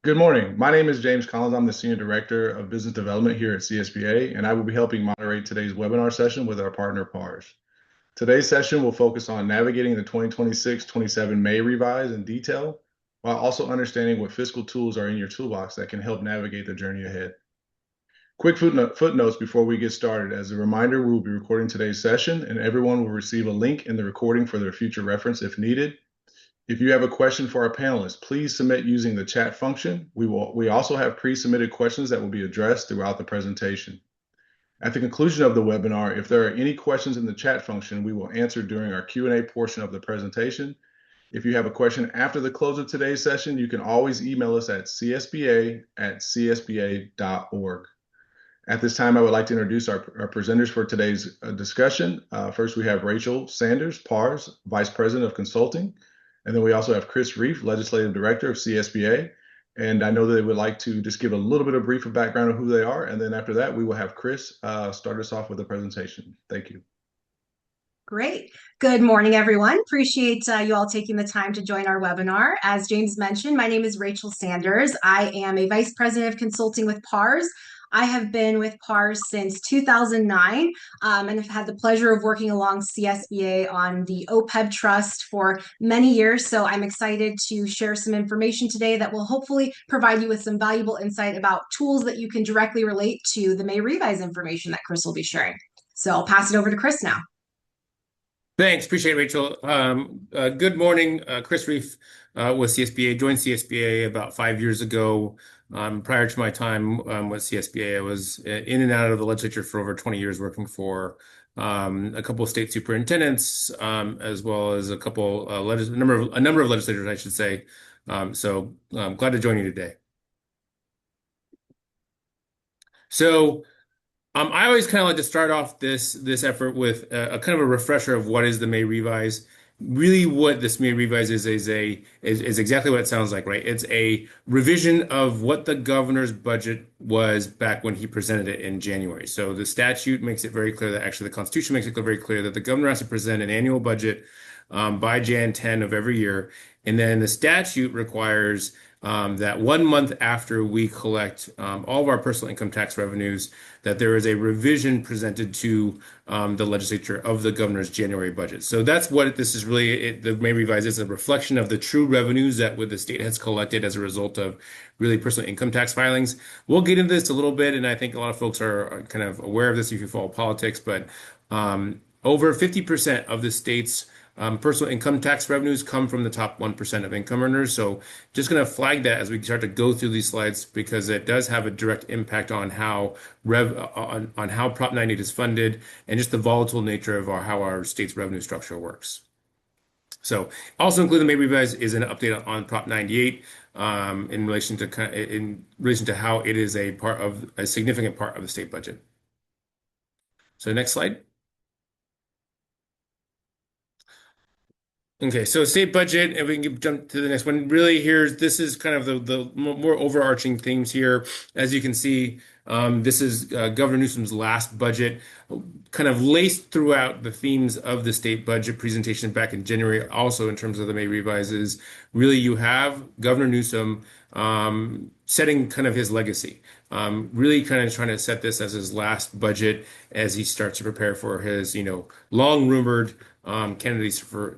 Good morning. My name is James Collins. I'm the Senior Director of Business Development here at CSBA, and I will be helping moderate today's webinar session with our partner, PARS. Today's session will focus on navigating the 2026-27 May revise in detail, while also understanding what fiscal tools are in your toolbox that can help navigate the journey ahead. Quick footnotes before we get started. As a reminder, we will be recording today's session, and everyone will receive a link in the recording for their future reference if needed. If you have a question for our panelists, please submit using the chat function. We also have pre-submitted questions that will be addressed throughout the presentation. At the conclusion of the webinar, if there are any questions in the chat function, we will answer during our Q&A portion of the presentation. If you have a question after the close of today's session, you can always email us at csba@csba.org. At this time, I would like to introduce our presenters for today's discussion. First, we have Rachel Sanders, PARS, Vice President of Consulting. And then we also have Chris Reef, Legislative Director of CSBA. And I know that they would like to just give a little bit of brief background of who they are. And then after that, we will have Chris start us off with the presentation. Thank you. Great. Good morning, everyone. Appreciate you all taking the time to join our webinar. As James mentioned, my name is Rachel Sanders. I am a Vice President of Consulting with PARS. I have been with PARS since 2009 and have had the pleasure of working along CSBA on the OPEB Trust for many years. So I'm excited to share some information today that will hopefully provide you with some valuable insight about tools that you can directly relate to the May revise information that Chris will be sharing. So I'll pass it over to Chris now. Thanks. Appreciate it, Rachel. Good morning. Chris Reef with CSBA. Joined CSBA about 5 years ago. Prior to my time with CSBA, I was in and out of the legislature for over 20 years, working for a couple of state superintendents, as well as a number of legislators, I should say. So I'm glad to join you today. So I always kind of like to start off this effort with a kind of a refresher of what is the May revise. Really, what this May revise is exactly what it sounds like, right? It's a revision of what the governor's budget was back when he presented it in January. So the statute makes it very clear that actually the Constitution makes it very clear that the governor has to present an annual budget by Jan 10 of every year. And then the statute requires that 1 month after we collect all of our personal income tax revenues, that there is a revision presented to the legislature of the governor's January budget. So that's what this is really. The May revise is a reflection of the true revenues that the state has collected as a result of really personal income tax filings. We'll get into this a little bit, and I think a lot of folks are kind of aware of this if you follow politics, but over 50% of the state's personal income tax revenues come from the top 1% of income earners. So just going to flag that as we start to go through these slides, because it does have a direct impact on how how Prop 98 is funded and just the volatile nature of how our state's revenue structure works. So also included in the May revise is an update on Prop 98 in relation to how it is a significant part of the state budget. So next slide. Okay, so state budget, and we can jump to the next one. Really, this is kind of the more overarching themes here. As you can see, this is Governor Newsom's last budget, kind of laced throughout the themes of the state budget presentation back in January. Also, in terms of the May revises, really you have Governor Newsom setting kind of his legacy. Really kind of trying to set this as his last budget as he starts to prepare for his, long rumored candidacy for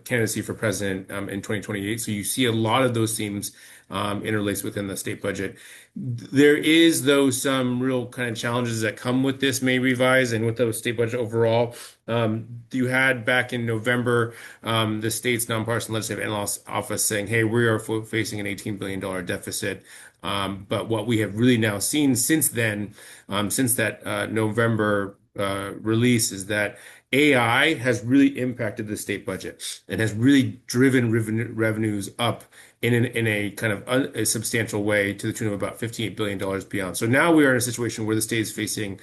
president in 2028. So you see a lot of those themes interlaced within the state budget. There is, though, some real kind of challenges that come with this May revise and with the state budget overall. You had back in November the state's nonpartisan legislative analyst office saying, hey, we are facing an $18 billion deficit. But what we have really now seen since then, since that November release, is that AI has really impacted the state budget and has really driven revenues up in a kind of a substantial way to the tune of about $58 billion beyond. So now we are in a situation where the state is facing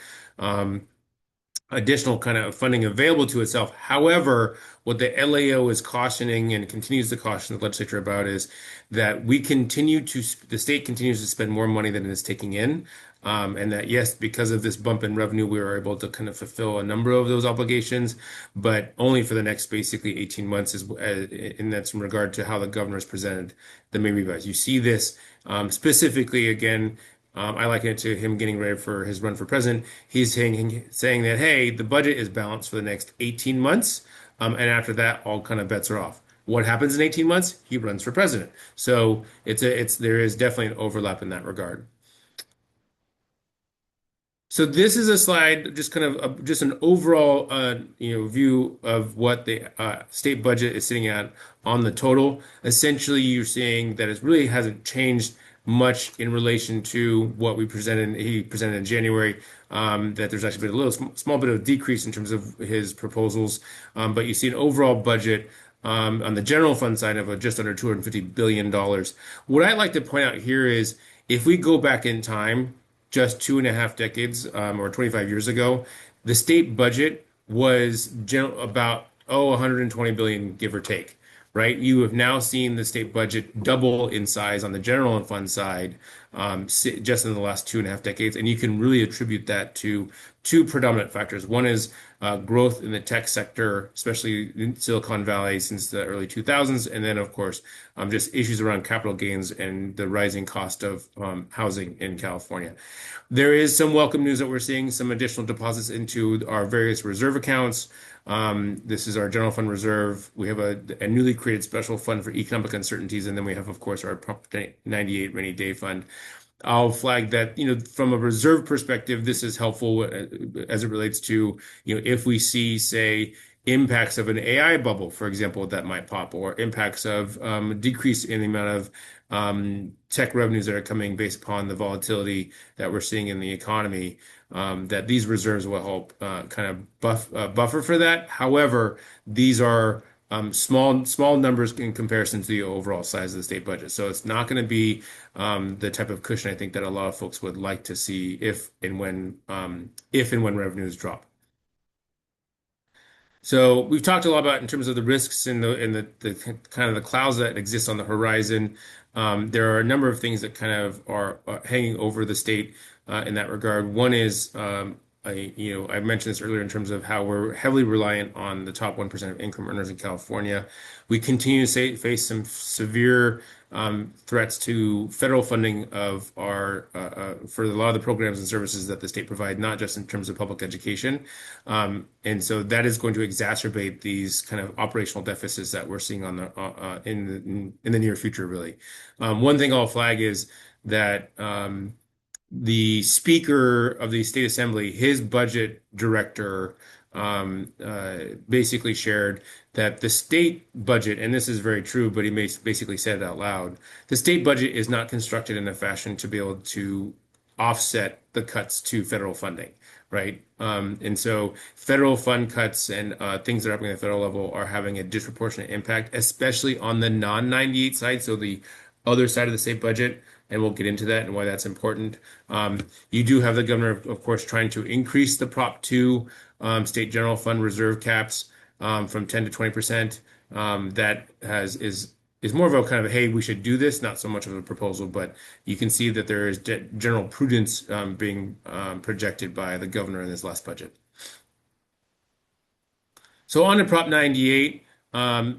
additional kind of funding available to itself. However, what the LAO is cautioning and continues to caution the legislature about is that the state continues to spend more money than it is taking in. and that, yes, because of this bump in revenue, we were able to kind of fulfill a number of those obligations, but only for the next basically 18 months, and that's in regard to how the governor's presented the May revise. You see this specifically again. I liken it to him getting ready for his run for president. He's saying that, hey, the budget is balanced for the next 18 months. And after that, all kind of bets are off. What happens in 18 months? He runs for president. So there is definitely an overlap in that regard. So this is a slide, just kind of just an overall view of what the state budget is sitting at on the total. Essentially, you're seeing that it really hasn't changed much in relation to what he presented in January. That there's actually been a little small bit of decrease in terms of his proposals, but you see an overall budget on the general fund side of just under $250 billion. What I'd like to point out here is if we go back in time, just 2.5 decades or 25 years ago, the state budget was about 120 billion, give or take, right? You have now seen the state budget double in size on the general fund side just in the last 2.5 decades, and you can really attribute that to two predominant factors. One is growth in the tech sector, especially in Silicon Valley since the early 2000s, and then of course just issues around capital gains and the rising cost of housing in California. There is some welcome news that we're seeing some additional deposits into our various reserve accounts. This is our general fund reserve. We have a newly created special fund for economic uncertainties, and then we have, of course, our Prop 98 rainy day fund. I'll flag that, from a reserve perspective, this is helpful as it relates to, if we see, say, impacts of an AI bubble, for example, that might pop, or impacts of a decrease in the amount of tech revenues that are coming based upon the volatility that we're seeing in the economy, that these reserves will help kind of buffer for that. However, these are small numbers in comparison to the overall size of the state budget. So it's not going to be the type of cushion I think that a lot of folks would like to see if and when revenues drop. So we've talked a lot about in terms of the risks and the kind of the clouds that exist on the horizon. There are a number of things that kind of are hanging over the state in that regard. One is I mentioned this earlier in terms of how we're heavily reliant on the top 1% of income earners in California. We continue to face some severe threats to federal funding of our for a lot of the programs and services that the state provide, not just in terms of public education. And so that is going to exacerbate these kind of operational deficits that we're seeing on the in the near future, really. One thing I'll flag is that the Speaker of the State Assembly, his budget director, basically shared that the state budget, and this is very true, but he basically said it out loud, the state budget is not constructed in a fashion to be able to offset the cuts to federal funding, right? And so federal fund cuts and things that are happening at the federal level are having a disproportionate impact, especially on the non-98 side, so the other side of the state budget. And we'll get into that and why that's important. You do have the governor, of course, trying to increase the Prop 2 state general fund reserve caps from 10 to 20%. That is more of a kind of, hey, we should do this, not so much of a proposal, but you can see that there is general prudence being projected by the governor in this last budget. So on to Prop 98.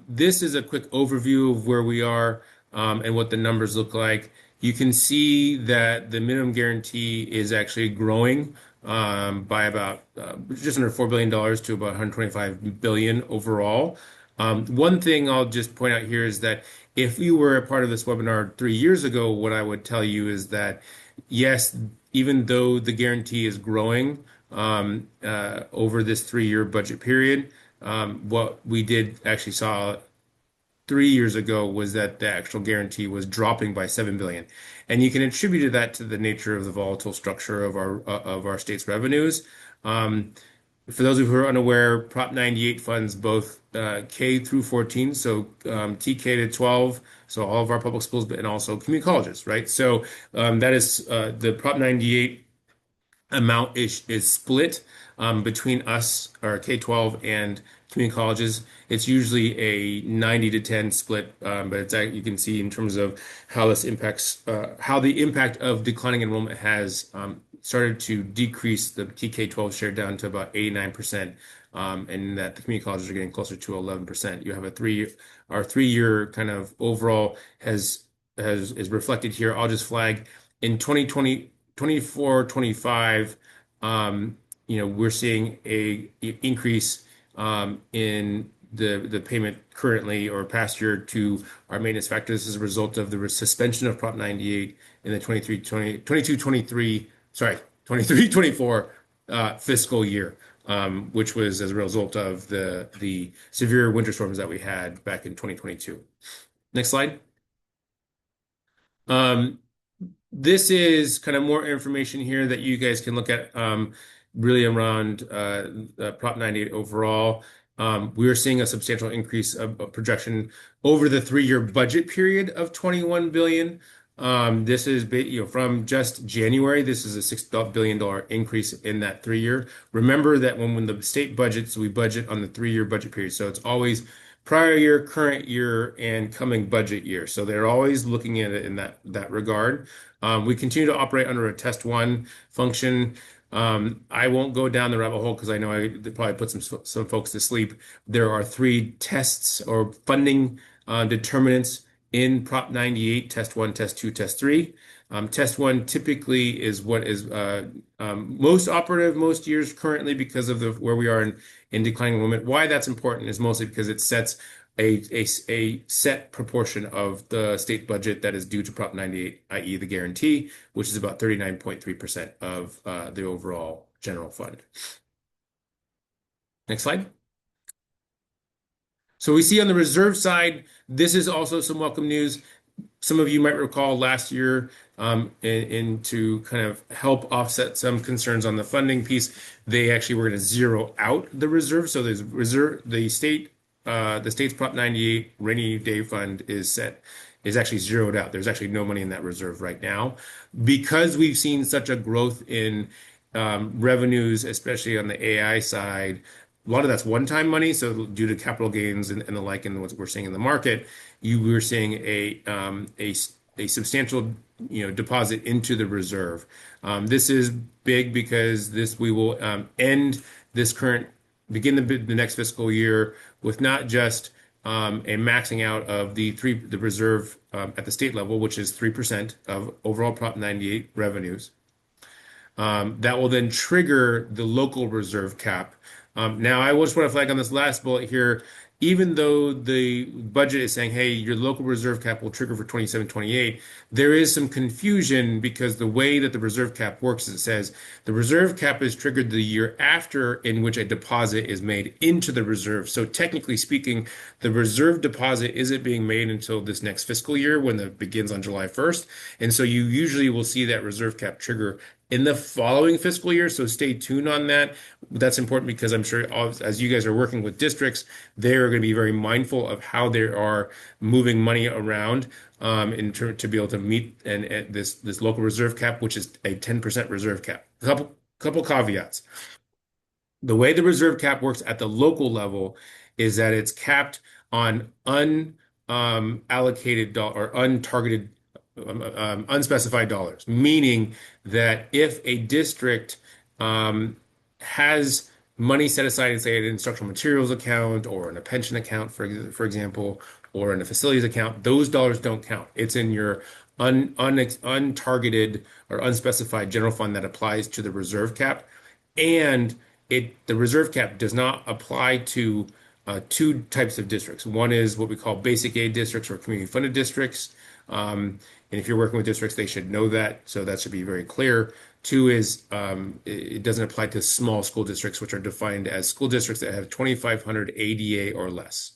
This is a quick overview of where we are and what the numbers look like. You can see that the minimum guarantee is actually growing by about just under $4 billion to about $125 billion overall. One thing I'll just point out here is that if you were a part of this webinar 3 years ago, what I would tell you is that, yes, even though the guarantee is growing over this 3-year budget period, what we did actually saw 3 years ago was that the actual guarantee was dropping by $7 billion. And you can attribute that to the nature of the volatile structure of our state's revenues. For those of you who are unaware, Prop 98 funds both K through 14, so TK to 12, so all of our public schools, and also community colleges, right? So that is the Prop 98 amount is split between us, or K-12, and community colleges. It's usually a 90 to 10 split, but it's you can see in terms of how this impacts how the impact of declining enrollment has started to decrease the TK-12 share down to about 89%, and that the community colleges are getting closer to 11%. You have our 3-year kind of overall is reflected here. I'll just flag in 2020, 24, 25, we're seeing a increase in the payment currently or past year to our maintenance factor. This is a result of the suspension of Prop 98 in the 23-24 fiscal year, which was as a result of the severe winter storms that we had back in 2022. Next slide. This is kind of more information here that you guys can look at, really around Prop 98 overall. We are seeing a substantial increase of projection over the 3-year budget period of $21 billion. This is from just January. This is a $6 billion increase in that 3-year. Remember that when the state budgets, we budget on the 3-year budget period. So it's always prior year, current year, and coming budget year. So they're always looking at it in that regard. We continue to operate under a test 1 function. I won't go down the rabbit hole because I know I probably put some folks to sleep. There are 3 tests or funding determinants in Prop 98: Test 1, Test 2, Test 3. Test 1 typically is what is most operative most years currently because of where we are in declining enrollment. Why that's important is mostly because it sets a set proportion of the state budget that is due to Prop 98, i.e. the guarantee, which is about 39.3% of the overall general fund. Next slide. So we see on the reserve side, this is also some welcome news. Some of you might recall last year, to kind of help offset some concerns on the funding piece, they actually were going to zero out the reserve. So there's reserve, the state's Prop 98 rainy day fund is actually zeroed out. There's actually no money in that reserve right now because we've seen such a growth in revenues, especially on the AI side. A lot of that's one-time money, so due to capital gains and the like, and what we're seeing in the market, we're seeing a substantial deposit into the reserve. This is big because we will begin the next fiscal year with not just a maxing out of the reserve at the state level, which is 3% of overall Prop 98 revenues. That will then trigger the local reserve cap. Now, I just want to flag on this last bullet here, even though the budget is saying, hey, your local reserve cap will trigger for 27-28, there is some confusion because the way that the reserve cap works is it says the reserve cap is triggered the year after in which a deposit is made into the reserve. So technically speaking, the reserve deposit isn't being made until this next fiscal year when it begins on July 1st. And so you usually will see that reserve cap trigger in the following fiscal year. So stay tuned on that. That's important because I'm sure as you guys are working with districts, they're going to be very mindful of how they are moving money around to be able to meet this local reserve cap, which is a 10% reserve cap. Couple caveats. The way the reserve cap works at the local level is that it's capped on unallocated or untargeted unspecified dollars, meaning that if a district has money set aside in, say, an instructional materials account or in a pension account, for example, or in a facilities account, those dollars don't count. It's in your untargeted or unspecified general fund that applies to the reserve cap. And the reserve cap does not apply to 2 types of districts. One is what we call basic aid districts or community funded districts. And if you're working with districts, they should know that. So that should be very clear. 2 is it doesn't apply to small school districts, which are defined as school districts that have 2,500 ADA or less.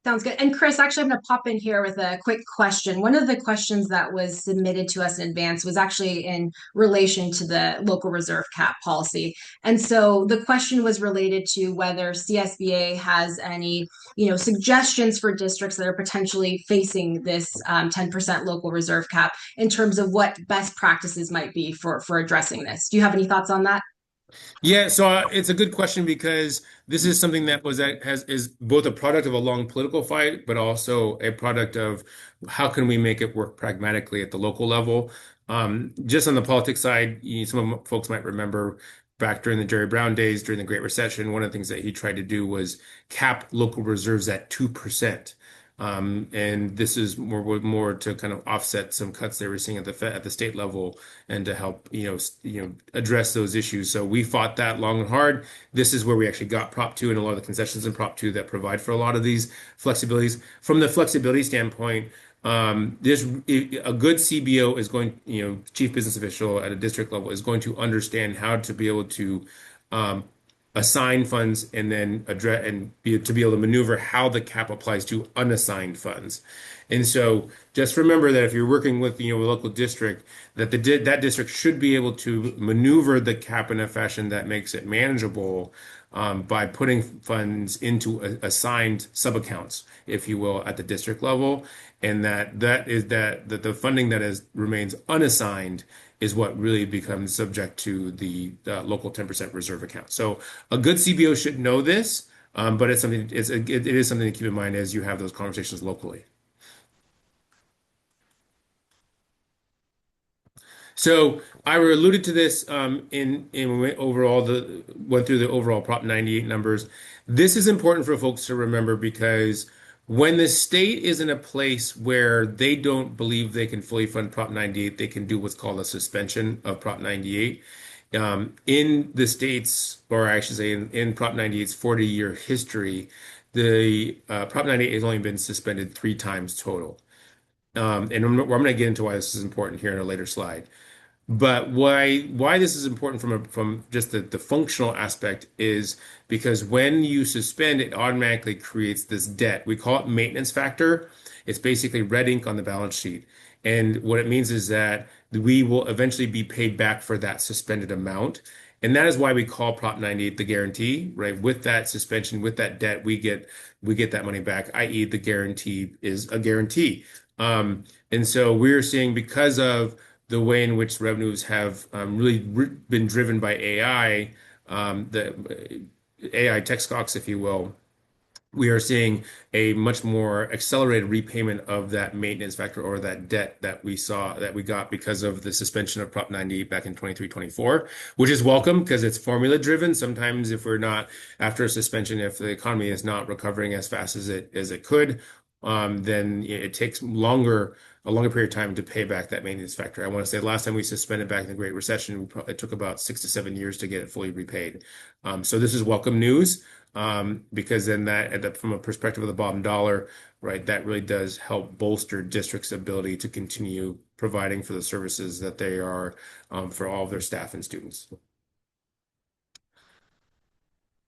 Sounds good. And Chris, actually, I'm going to pop in here with a quick question. One of the questions that was submitted to us in advance was actually in relation to the local reserve cap policy. And so the question was related to whether CSBA has any, suggestions for districts that are potentially facing this 10% local reserve cap in terms of what best practices might be for addressing this. Do you have any thoughts on that? Yeah, so it's a good question because this is something that is both a product of a long political fight, but also a product of how can we make it work pragmatically at the local level. Just on the politics side, some folks might remember back during the Jerry Brown days, during the Great Recession, one of the things that he tried to do was cap local reserves at 2%. And this is more to kind of offset some cuts they were seeing at the state level and to help address those issues. So we fought that long and hard. This is where we actually got Prop 2 and a lot of the concessions in Prop 2 that provide for a lot of these flexibilities. From the flexibility standpoint, there's a good CBO is going, chief business official at a district level is going to understand how to be able to um, assign funds and then address to be able to maneuver how the cap applies to unassigned funds. And so just remember that if you're working with, a local district, that district should be able to maneuver the cap in a fashion that makes it manageable by putting funds into assigned sub-accounts, if you will, at the district level, and that the funding that remains unassigned is what really becomes subject to the local 10% reserve account. So a good CBO should know this, but it is something to keep in mind as you have those conversations locally. So I alluded to this in when we went through the overall Prop 98 numbers. This is important for folks to remember because when the state is in a place where they don't believe they can fully fund Prop 98, they can do what's called a suspension of Prop 98. In the states, or I should say in Prop 98's 40-year history, the Prop 98 has only been suspended 3 times total. And I'm going to get into why this is important here in a later slide. But why this is important from just the functional aspect is because when you suspend, it automatically creates this debt. We call it maintenance factor. It's basically red ink on the balance sheet. And what it means is that we will eventually be paid back for that suspended amount. And that is why we call Prop 98 the guarantee, right? With that suspension, with that debt, we get that money back, i.e. the guarantee is a guarantee. And so we're seeing because of the way in which revenues have really been driven by AI, the AI tech stocks, if you will, we are seeing a much more accelerated repayment of that maintenance factor or that debt that we got because of the suspension of Prop 98 back in 23-24, which is welcome because it's formula driven. Sometimes if we're not after a suspension, if the economy is not recovering as fast as it could, then it takes a longer period of time to pay back that maintenance factor. I want to say the last time we suspended back in the Great Recession, it took about 6 to 7 years to get it fully repaid. So this is welcome news because then from a perspective of the bottom dollar, right, that really does help bolster districts' ability to continue providing for the services that they are for all of their staff and students.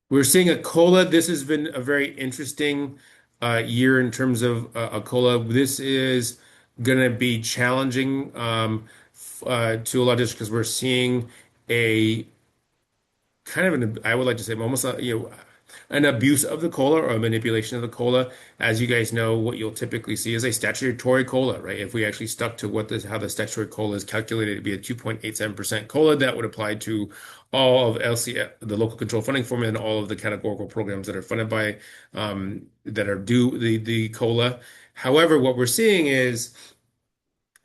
We're seeing a COLA. This has been a very interesting year in terms of a COLA. This is going to be challenging to a lot of districts because we're seeing a kind of I would like to say almost an abuse of the COLA or a manipulation of the COLA. As you guys know, what you'll typically see is a statutory COLA, right? If we actually stuck to how the statutory COLA is calculated to be a 2.87% COLA, that would apply to all of LCF, the local control funding formula, and all of the categorical programs that are funded by that are due the COLA. However, what we're seeing is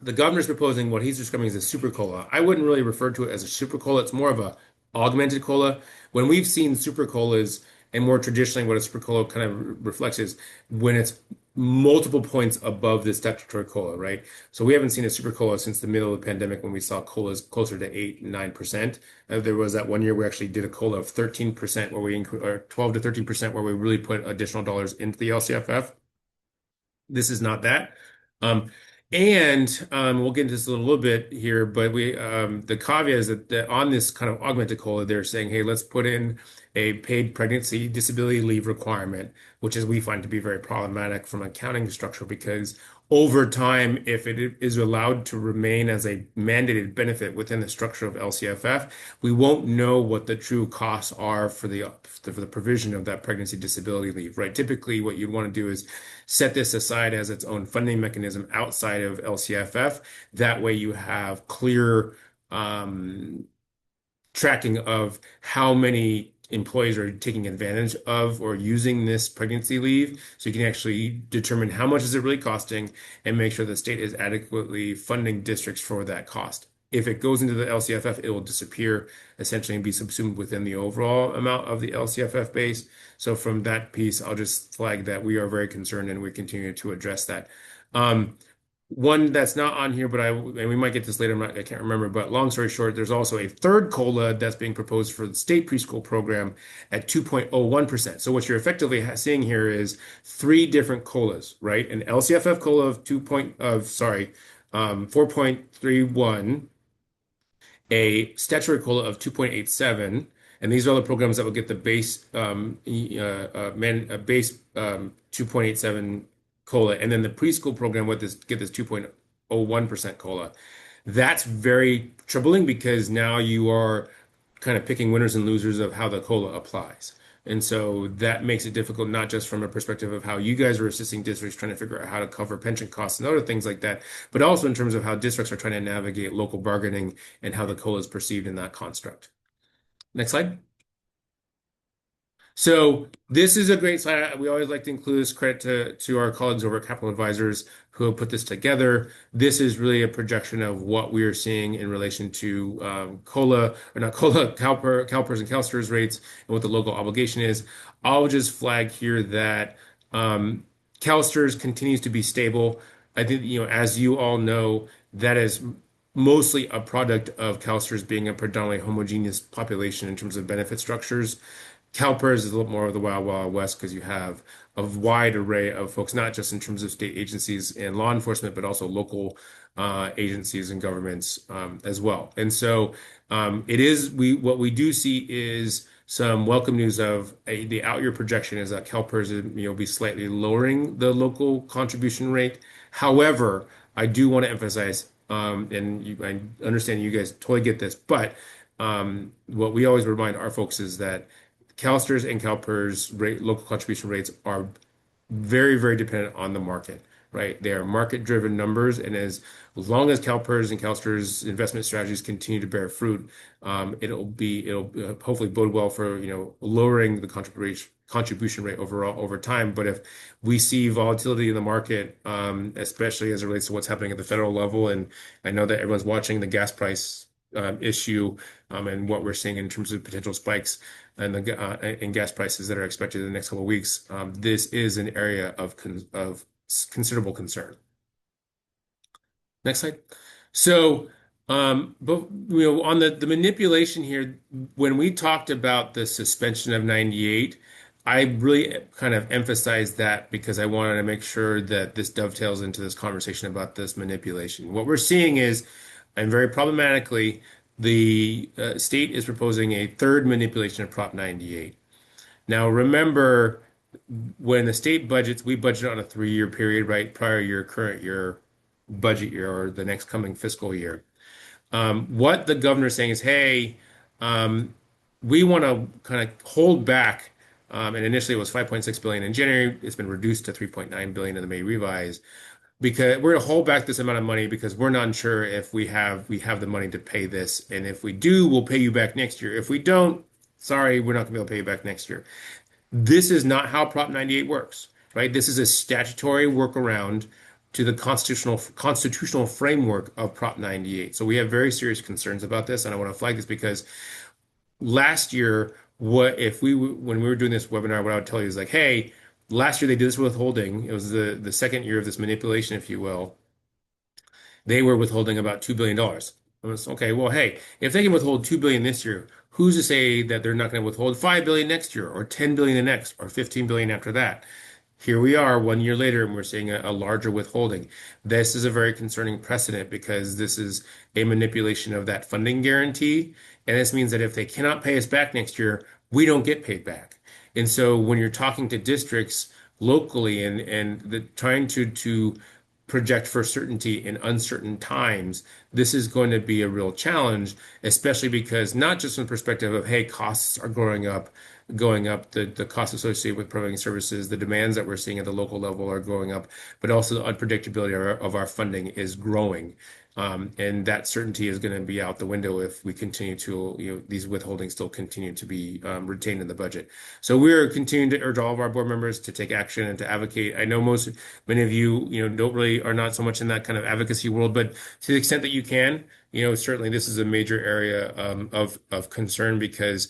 the governor's proposing what he's describing as a super cola. I wouldn't really refer to it as a super cola. It's more of a augmented cola. When we've seen super colas, and more traditionally, what a super cola kind of reflects is when it's multiple points above the statutory cola, right? So we haven't seen a super cola since the middle of the pandemic when we saw colas closer to 8 and 9%. There was that one year we actually did a cola of 13% or 12 to 13% where we really put additional dollars into the LCFF. This is not that. We'll get into this a little bit here, but the caveat is that on this kind of augmented COLA, they're saying, hey, let's put in a paid pregnancy disability leave requirement, which is we find to be very problematic from an accounting structure because over time, if it is allowed to remain as a mandated benefit within the structure of LCFF, we won't know what the true costs are for the provision of that pregnancy disability leave, right? Typically, what you'd want to do is set this aside as its own funding mechanism outside of LCFF. That way you have clear tracking of how many employees are taking advantage of or using this pregnancy leave, so you can actually determine how much is it really costing and make sure the state is adequately funding districts for that cost. If it goes into the LCFF, it will disappear essentially and be subsumed within the overall amount of the LCFF base. So from that piece, I'll just flag that we are very concerned and we continue to address that. One that's not on here, and we might get this later, I can't remember, but long story short, there's also a third COLA that's being proposed for the state preschool program at 2.01%. So what you're effectively seeing here is three different COLAs, right? An LCFF COLA of 4.31, a statutory COLA of 2.87, and these are the programs that will get the base base 2.87 COLA, and then the preschool program with this get this 2.01% COLA. That's very troubling because now you are kind of picking winners and losers of how the COLA applies. And so that makes it difficult, not just from a perspective of how you guys are assisting districts trying to figure out how to cover pension costs and other things like that, but also in terms of how districts are trying to navigate local bargaining and how the COLA is perceived in that construct. Next slide. So this is a great slide. We always like to include this credit to our colleagues over at Capital Advisors who have put this together. This is really a projection of what we are seeing in relation to COLA, or not COLA, CalPERS and CalSTRS rates and what the local obligation is. I'll just flag here that CalSTRS continues to be stable. I think, as you all know, that is mostly a product of CalSTRS being a predominantly homogeneous population in terms of benefit structures. CalPERS is a little more of the Wild Wild West because you have a wide array of folks, not just in terms of state agencies and law enforcement, but also local agencies and governments as well. And so what we do see is some welcome news of the out-year projection is that CalPERS will be slightly lowering the local contribution rate. However, I do want to emphasize, and I understand you guys totally get this, but what we always remind our folks is that CalSTRS and CalPERS local contribution rates are very, very dependent on the market, right? They are market-driven numbers, and as long as CalPERS and CalSTRS investment strategies continue to bear fruit, it'll hopefully bode well for lowering the contribution rate overall over time. But if we see volatility in the market, especially as it relates to what's happening at the federal level, and I know that everyone's watching the gas price issue and what we're seeing in terms of potential spikes and in gas prices that are expected in the next couple of weeks, this is an area of considerable concern. Next slide. So, but on the manipulation here, when we talked about the suspension of 98, I really kind of emphasized that because I wanted to make sure that this dovetails into this conversation about this manipulation. What we're seeing is, and very problematically, the state is proposing a third manipulation of Prop 98. Now, remember, when the state budgets, we budget on a 3-year period, right? Prior year, current year, budget year, or the next coming fiscal year. What the governor is saying is, hey, we want to kind of hold back, and initially it was 5.6 billion in January. It's been reduced to 3.9 billion in the May revise, because we're going to hold back this amount of money because we're not sure if we have the money to pay this, and if we do, we'll pay you back next year. If we don't, sorry, we're not going to be able to pay you back next year. This is not how Prop 98 works, right? This is a statutory workaround to the constitutional framework of Prop 98. So we have very serious concerns about this, and I want to flag this because last year, when we were doing this webinar, what I would tell you is like, hey, last year they did this withholding. It was the second year of this manipulation, if you will. They were withholding about $2 billion. I was, okay, well, hey, if they can withhold $2 billion this year, who's to say that they're not going to withhold $5 billion next year, or $10 billion the next, or $15 billion after that? Here we are 1 year later, and we're seeing a larger withholding. This is a very concerning precedent because this is a manipulation of that funding guarantee. And this means that if they cannot pay us back next year, we don't get paid back. And so when you're talking to districts locally and trying to project for certainty in uncertain times, this is going to be a real challenge, especially because not just from the perspective of, hey, costs are going up, the costs associated with providing services, the demands that we're seeing at the local level are going up, but also the unpredictability of our funding is growing. And that certainty is going to be out the window if we continue to, these withholdings still continue to be retained in the budget. So we're continuing to urge all of our board members to take action and to advocate. I know many of you, don't really are not so much in that kind of advocacy world, but to the extent that you can, certainly this is a major area of concern because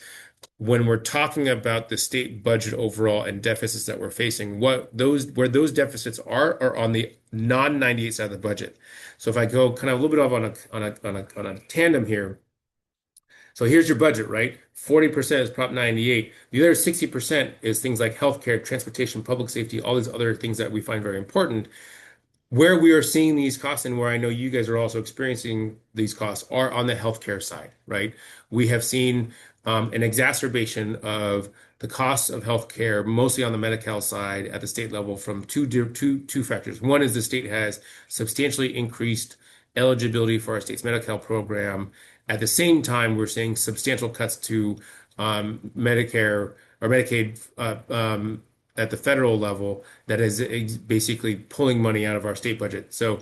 when we're talking about the state budget overall and deficits that we're facing, where those deficits are on the non-98 side of the budget. So if I go kind of a little bit off on a tandem here, so here's your budget, right? 40% is Prop 98. The other 60% is things like healthcare, transportation, public safety, all these other things that we find very important. Where we are seeing these costs and where I know you guys are also experiencing these costs are on the healthcare side, right? We have seen an exacerbation of the costs of healthcare, mostly on the Medi-Cal side at the state level from two factors. One is the state has substantially increased eligibility for our state's Medi-Cal program. At the same time, we're seeing substantial cuts to Medicare or Medicaid at the federal level that is basically pulling money out of our state budget. So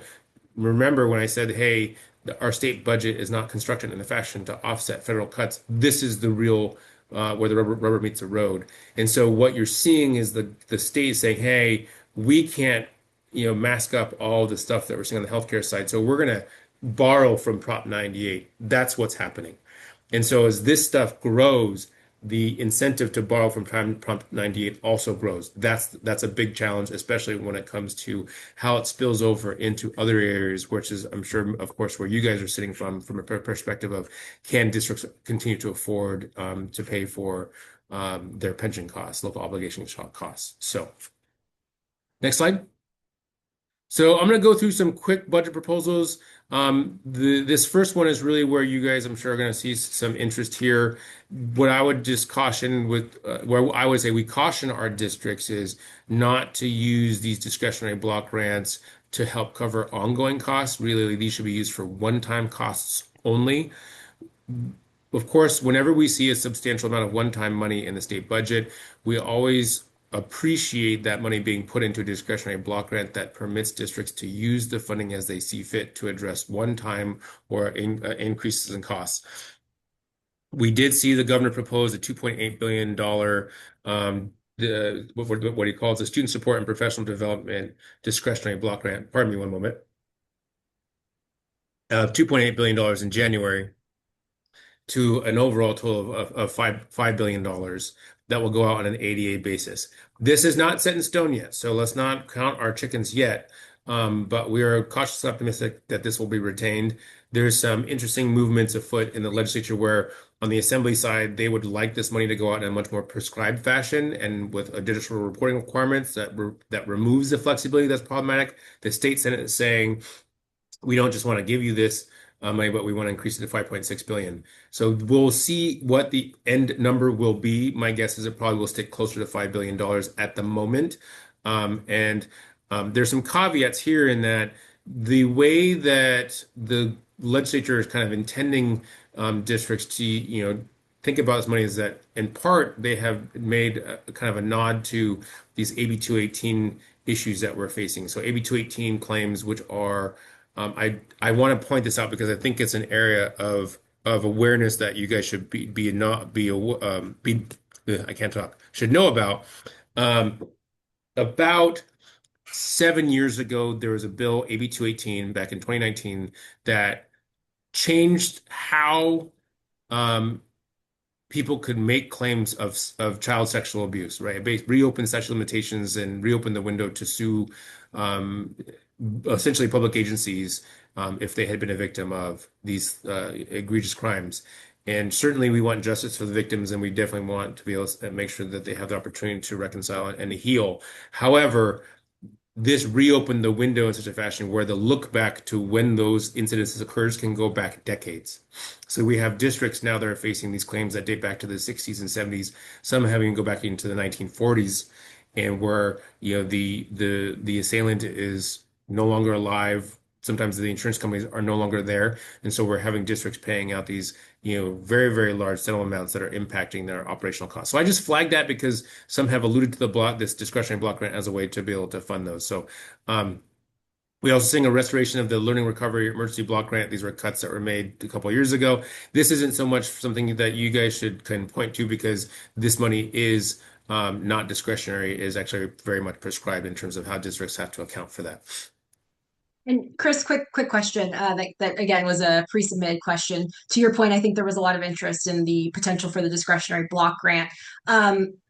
remember when I said, hey, our state budget is not constructed in a fashion to offset federal cuts. This is the real where the rubber meets the road. And so what you're seeing is the state saying, hey, we can't, mask up all the stuff that we're seeing on the healthcare side. So we're going to borrow from Prop 98. That's what's happening. And so as this stuff grows, the incentive to borrow from Prop 98 also grows. That's a big challenge, especially when it comes to how it spills over into other areas, which is, I'm sure, of course, where you guys are sitting from a perspective of can districts continue to afford to pay for their pension costs, local obligation costs. So next slide. So I'm going to go through some quick budget proposals. This first one is really where you guys, I'm sure, are going to see some interest here. What I would just caution with, where I would say we caution our districts is not to use these discretionary block grants to help cover ongoing costs. Really, these should be used for one-time costs only. Of course, whenever we see a substantial amount of one-time money in the state budget, we always appreciate that money being put into a discretionary block grant that permits districts to use the funding as they see fit to address one-time or increases in costs. We did see the governor propose a $2.8 billion what he calls the Student Support and Professional Development Discretionary Block Grant. Pardon me one moment. $2.8 billion in January to an overall total of $5 billion that will go out on an ADA basis. This is not set in stone yet, so let's not count our chickens yet. But we are cautiously optimistic that this will be retained. There's some interesting movements afoot in the legislature where on the assembly side, they would like this money to go out in a much more prescribed fashion and with additional reporting requirements that removes the flexibility that's problematic. The state Senate is saying, we don't just want to give you this money, but we want to increase it to 5.6 billion. So we'll see what the end number will be. My guess is it probably will stick closer to $5 billion at the moment. There's some caveats here in that the way that the legislature is kind of intending districts to, think about this money is that in part they have made kind of a nod to these AB 218 issues that we're facing. So AB 218 claims, which are I want to point this out because I think it's an area of awareness that you guys should should know about. About 7 years ago, there was a bill, AB 218, back in 2019, that changed how people could make claims of child sexual abuse, right? It reopened statute of limitations and reopened the window to sue essentially public agencies if they had been a victim of these egregious crimes. And certainly we want justice for the victims, and we definitely want to be able to make sure that they have the opportunity to reconcile and to heal. However, this reopened the window in such a fashion where the look back to when those incidences occurs can go back decades. So we have districts now that are facing these claims that date back to the 60s and 70s, some having go back into the 1940s, and where the assailant is no longer alive. Sometimes the insurance companies are no longer there, and so we're having districts paying out these very, very large settlement amounts that are impacting their operational costs. So I just flagged that because some have alluded to this discretionary block grant as a way to be able to fund those. So We also seeing a restoration of the Learning Recovery Emergency Block Grant. These were cuts that were made a couple of years ago. This isn't so much something that you guys should kind of point to because this money is not discretionary, it is actually very much prescribed in terms of how districts have to account for that. And Chris, quick question. That again was a pre-submitted question. To your point, I think there was a lot of interest in the potential for the discretionary block grant.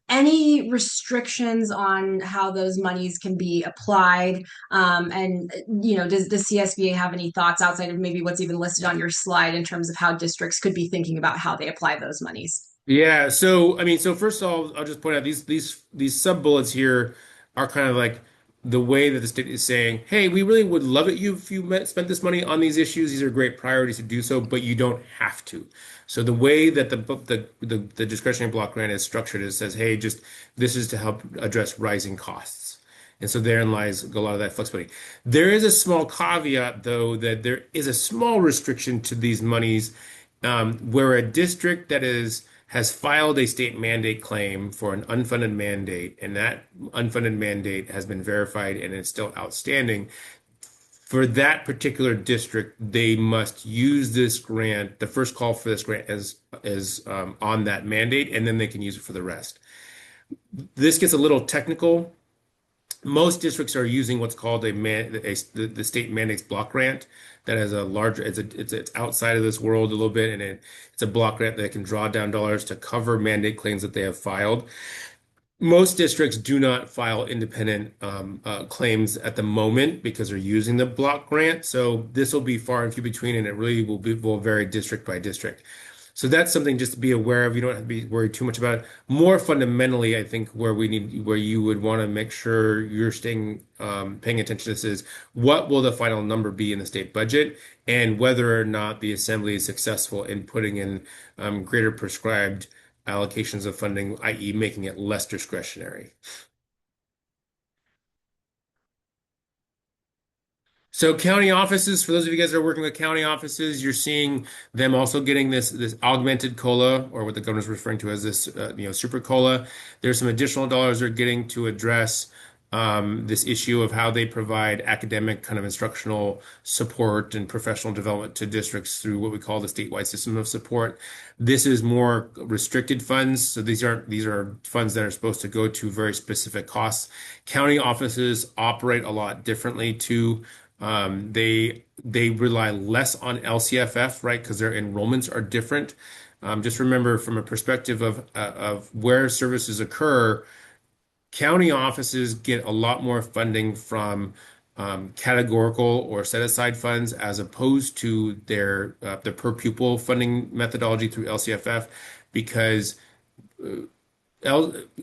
Any restrictions on how those monies can be applied? And does CSBA have any thoughts outside of maybe what's even listed on your slide in terms of how districts could be thinking about how they apply those monies? Yeah, so I mean, so first of all, I'll just point out these sub bullets here are kind of like the way that the state is saying, "Hey, we really would love it if you spent this money on these issues. These are great priorities to do so, but you don't have to." So the way that the discretionary block grant is structured, it says, "Hey, just this is to help address rising costs." And so therein lies a lot of that flexibility. There is a small caveat, though, that there is a small restriction to these monies where a district that has filed a state mandate claim for an unfunded mandate, and that unfunded mandate has been verified and is still outstanding. For that particular district, they must use this grant, the first call for this grant as on that mandate, and then they can use it for the rest. This gets a little technical. Most districts are using what's called the state mandates block grant that has a larger it's outside of this world a little bit, and it's a block grant that can draw down dollars to cover mandate claims that they have filed. Most districts do not file independent claims at the moment because they're using the block grant. So this will be far and few between, and it really will vary district by district. So that's something just to be aware of. You don't have to be worried too much about it. More fundamentally, I think where you would want to make sure you're paying attention to this is what will the final number be in the state budget, and whether or not the assembly is successful in putting in greater prescribed allocations of funding, i.e., making it less discretionary. So county offices, for those of you guys that are working with county offices, you're seeing them also getting this augmented COLA, or what the governor's referring to as this super COLA. There's some additional dollars they're getting to address this issue of how they provide academic kind of instructional support and professional development to districts through what we call the statewide system of support. This is more restricted funds, so these are funds that are supposed to go to very specific costs. County offices operate a lot differently too. They rely less on LCFF, right? Because their enrollments are different. Just remember from a perspective of where services occur, county offices get a lot more funding from categorical or set aside funds as opposed to the per pupil funding methodology through LCFF because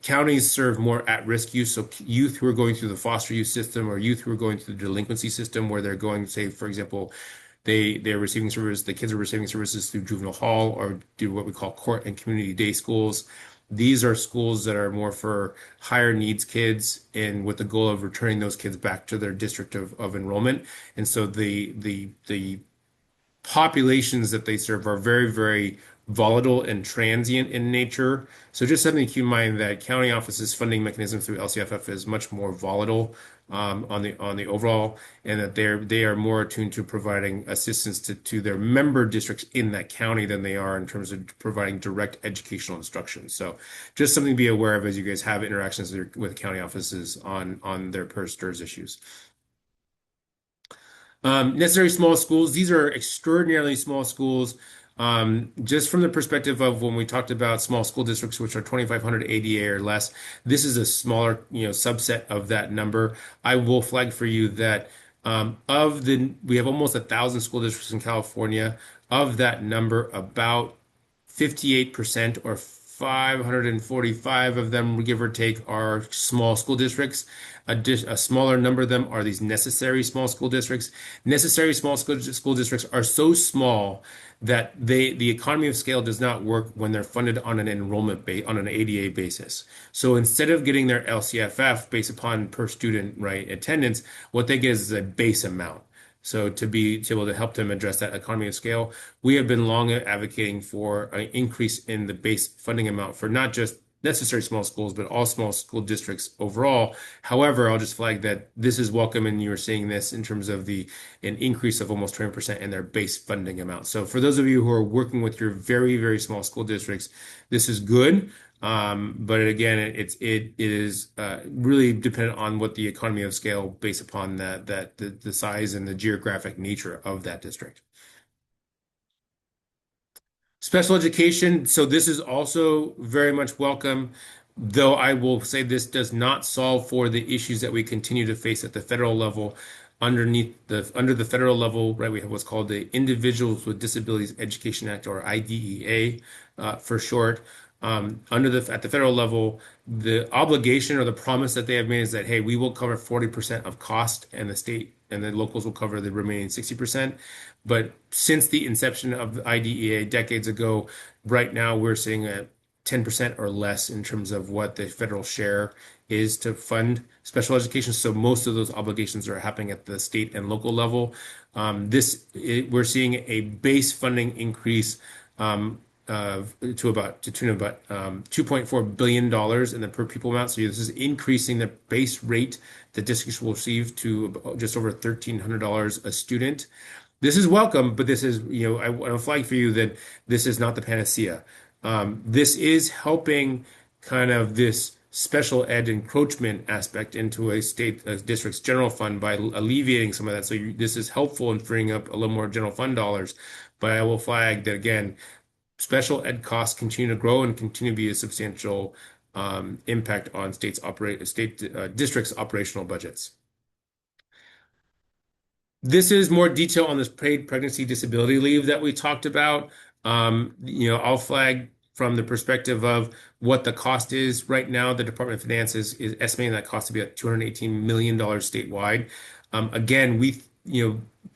counties serve more at-risk youth, so youth who are going through the foster youth system or youth who are going through the delinquency system where they're going, say, for example, they're receiving services, the kids are receiving services through juvenile hall or do what we call court and community day schools. These are schools that are more for higher needs kids and with the goal of returning those kids back to their district of enrollment. And so the populations that they serve are very, very volatile and transient in nature. So just something to keep in mind that county offices funding mechanism through LCFF is much more volatile on the overall, and that they are more attuned to providing assistance to their member districts in that county than they are in terms of providing direct educational instruction. So just something to be aware of as you guys have interactions with county offices on their per STRS issues. Necessary small schools. These are extraordinarily small schools. Just from the perspective of when we talked about small school districts, which are 2,500 ADA or less, this is a smaller, subset of that number. I will flag for you that we have almost 1,000 school districts in California. Of that number, about 58% or 545 of them, give or take, are small school districts. A smaller number of them are these necessary small school districts. Necessary small school districts are so small that the economy of scale does not work when they're funded on an enrollment on an ADA basis. So instead of getting their LCFF based upon per student, right, attendance, what they get is a base amount. So to be able to help them address that economy of scale, we have been long advocating for an increase in the base funding amount for not just necessarily small schools, but all small school districts overall. However, I'll just flag that this is welcome, and you're seeing this in terms of an increase of almost 20% in their base funding amount. So for those of you who are working with your very, very small school districts, this is good. But again, it is really dependent on what the economy of scale based upon the size and the geographic nature of that district. Special education, so this is also very much welcome, though I will say this does not solve for the issues that we continue to face at the federal level. Under the federal level, right, we have what's called the Individuals with Disabilities Education Act, or IDEA, for short. At the federal level, the obligation or the promise that they have made is that, hey, we will cover 40% of cost, and the state and the locals will cover the remaining 60%. But since the inception of the IDEA decades ago, right now we're seeing a 10% or less in terms of what the federal share is to fund special education. So most of those obligations are happening at the state and local level. We're seeing a base funding increase to tune of about $2.4 billion in the per pupil amount. So this is increasing the base rate that districts will receive to just over $1,300 a student. This is welcome, but this is, I want to flag for you that this is not the panacea. This is helping kind of this special ed encroachment aspect into a district's general fund by alleviating some of that. So this is helpful in freeing up a little more general fund dollars. But I will flag that, again, special ed costs continue to grow and continue to be a substantial impact on districts' operational budgets. This is more detail on this paid pregnancy disability leave that we talked about. I'll flag from the perspective of what the cost is. Right now, the Department of Finance is estimating that cost to be at $218 million statewide. Again,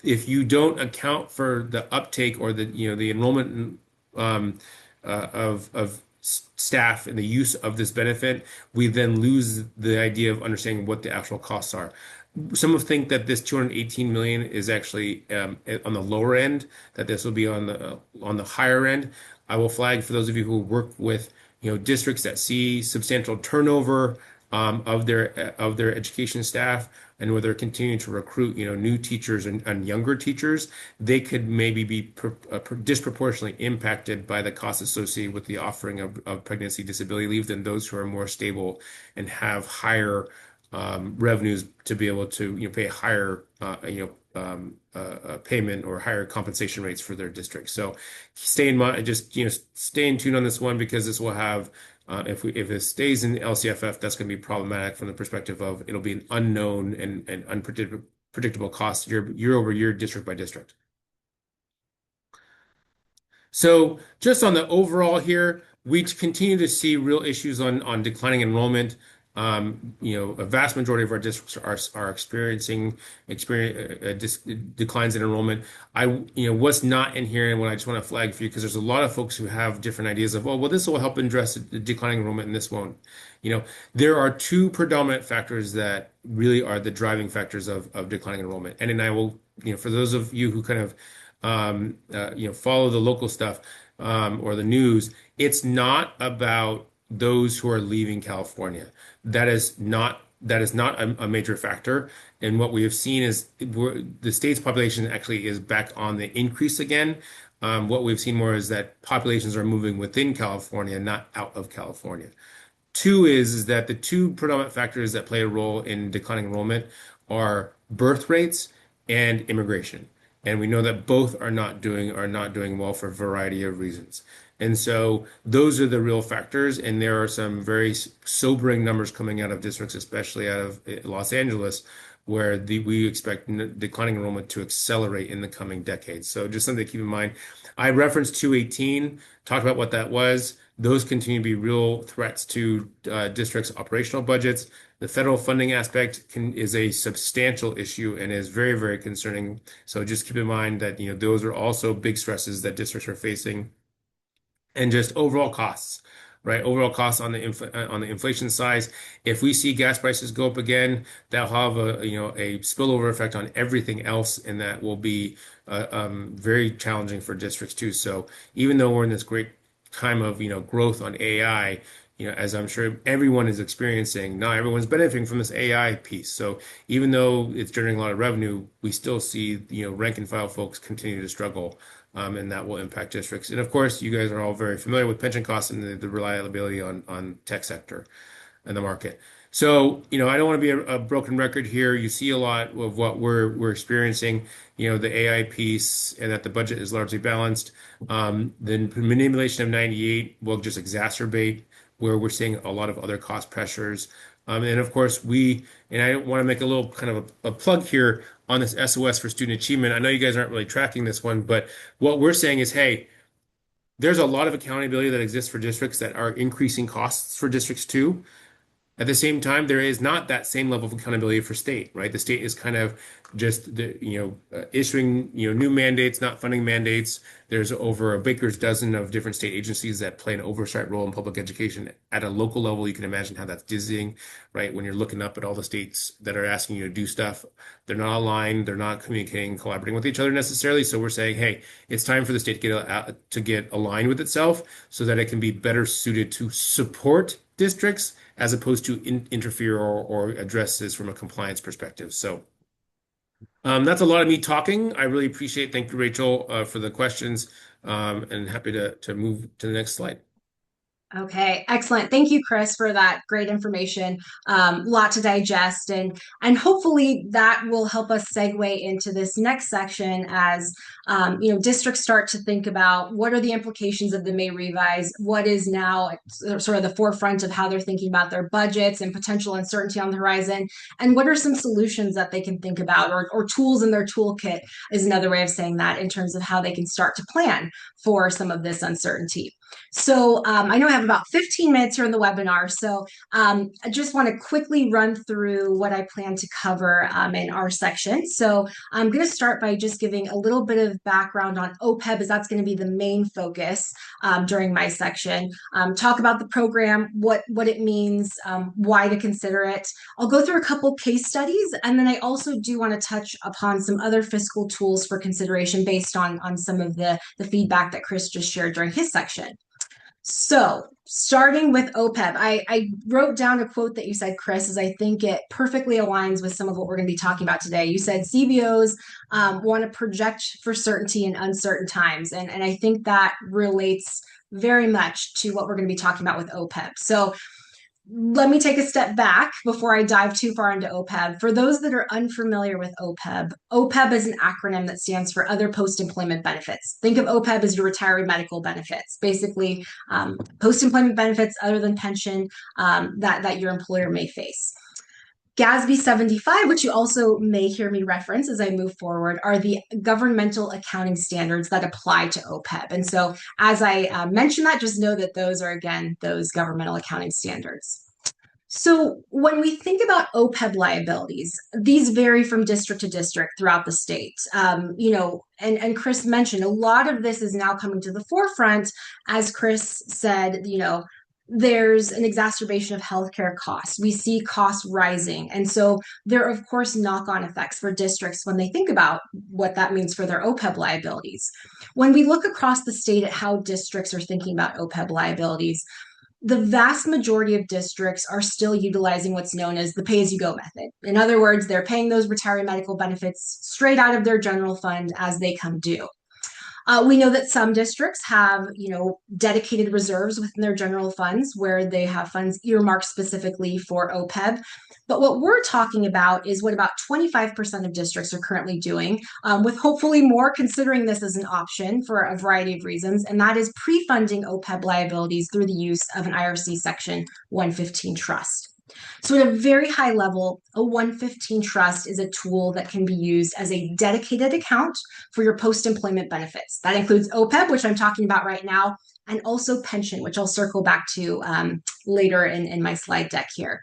if you don't account for the uptake or the enrollment of staff and the use of this benefit, we then lose the idea of understanding what the actual costs are. Some think that this 218 million is actually on the lower end, that this will be on the higher end. I will flag for those of you who work with districts that see substantial turnover of their education staff, and where they're continuing to recruit new teachers and younger teachers, they could maybe be disproportionately impacted by the costs associated with the offering of pregnancy disability leave than those who are more stable and have higher revenues to be able to pay higher payment or higher compensation rates for their district. So stay in mind, just stay in tune on this one, because this will have if it stays in the LCFF, that's going to be problematic from the perspective of it'll be an unknown and unpredictable cost year over year, district by district. So just on the overall here, we continue to see real issues on declining enrollment. A vast majority of our districts are experiencing declines in enrollment. What's not in here, and what I just want to flag for you, because there's a lot of folks who have different ideas of, oh, well, this will help address the declining enrollment and this won't. There are two predominant factors that really are the driving factors of declining enrollment. And then I will, for those of you who kind of follow the local stuff or the news, it's not about those who are leaving California. That is not a major factor. And what we have seen is the state's population actually is back on the increase again. What we've seen more is that populations are moving within California, not out of California. Two is that the two predominant factors that play a role in declining enrollment are birth rates and immigration. And we know that both are not doing well for a variety of reasons. And so those are the real factors. And there are some very sobering numbers coming out of districts, especially out of Los Angeles, where we expect declining enrollment to accelerate in the coming decades. So just something to keep in mind. I referenced 218, talked about what that was. Those continue to be real threats to districts' operational budgets. The federal funding aspect is a substantial issue and is very, very concerning. So just keep in mind that those are also big stresses that districts are facing. And just overall costs, right? Overall costs on the inflation side. If we see gas prices go up again, that'll have a spillover effect on everything else, and that will be very challenging for districts too. So even though we're in this great time of growth on AI, as I'm sure everyone is experiencing, not everyone's benefiting from this AI piece. So even though it's generating a lot of revenue, we still see, rank and file folks continue to struggle, and that will impact districts. And of course, you guys are all very familiar with pension costs and the reliability on tech sector and the market. So, I don't want to be a broken record here. You see a lot of what we're experiencing, the AI piece, and that the budget is largely balanced. The manipulation of 98 will just exacerbate where we're seeing a lot of other cost pressures. And of course, and I want to make a little kind of a plug here on this SOS for student achievement. I know you guys aren't really tracking this one, but what we're saying is, hey, there's a lot of accountability that exists for districts that are increasing costs for districts too. At the same time, there is not that same level of accountability for state, right? The state is kind of just issuing new mandates, not funding mandates. There's over a baker's dozen of different state agencies that play an oversight role in public education at a local level. You can imagine how that's dizzying, right? When you're looking up at all the states that are asking you to do stuff, they're not aligned, they're not communicating, collaborating with each other necessarily. So we're saying, hey, it's time for the state to get aligned with itself so that it can be better suited to support districts as opposed to interfere or address this from a compliance perspective. So that's a lot of me talking. I really appreciate. Thank you, Rachel, for the questions, and happy to move to the next slide. Okay, excellent. Thank you, Chris, for that great information. Lot to digest, and hopefully that will help us segue into this next section as districts start to think about what are the implications of the May revise, what is now sort of the forefront of how they're thinking about their budgets and potential uncertainty on the horizon, and what are some solutions that they can think about, or tools in their toolkit is another way of saying that, in terms of how they can start to plan for some of this uncertainty. So I know I have about 15 minutes here in the webinar, so I just want to quickly run through what I plan to cover in our section. So I'm going to start by just giving a little bit of background on OPEB, as that's going to be the main focus during my section. Talk about the program, what it means, why to consider it. I'll go through a couple case studies, and then I also do want to touch upon some other fiscal tools for consideration based on some of the feedback that Chris just shared during his section. So starting with OPEB, I wrote down a quote that you said, Chris, as I think it perfectly aligns with some of what we're going to be talking about today. You said CBOs want to project for certainty in uncertain times. And I think that relates very much to what we're going to be talking about with OPEB. So let me take a step back before I dive too far into OPEB. For those that are unfamiliar with OPEB, OPEB is an acronym that stands for Other Post-Employment Benefits. Think of OPEB as your retiree medical benefits, basically post-employment benefits other than pension that your employer may face. GASB 75, which you also may hear me reference as I move forward, are the governmental accounting standards that apply to OPEB. And so as I mention that, just know that those are, again, those governmental accounting standards. So when we think about OPEB liabilities, these vary from district to district throughout the state. And Chris mentioned a lot of this is now coming to the forefront, as Chris said, there's an exacerbation of healthcare costs. We see costs rising. And so there are, of course, knock-on effects for districts when they think about what that means for their OPEB liabilities. When we look across the state at how districts are thinking about OPEB liabilities, the vast majority of districts are still utilizing what's known as the pay-as-you-go method. In other words, they're paying those retiree medical benefits straight out of their general fund as they come due. We know that some districts have, dedicated reserves within their general funds where they have funds earmarked specifically for OPEB. But what we're talking about is what about 25% of districts are currently doing, with hopefully more considering this as an option for a variety of reasons, and that is pre-funding OPEB liabilities through the use of an IRC Section 115 trust. So at a very high level, a 115 trust is a tool that can be used as a dedicated account for your post-employment benefits. That includes OPEB, which I'm talking about right now, and also pension, which I'll circle back to later in my slide deck here.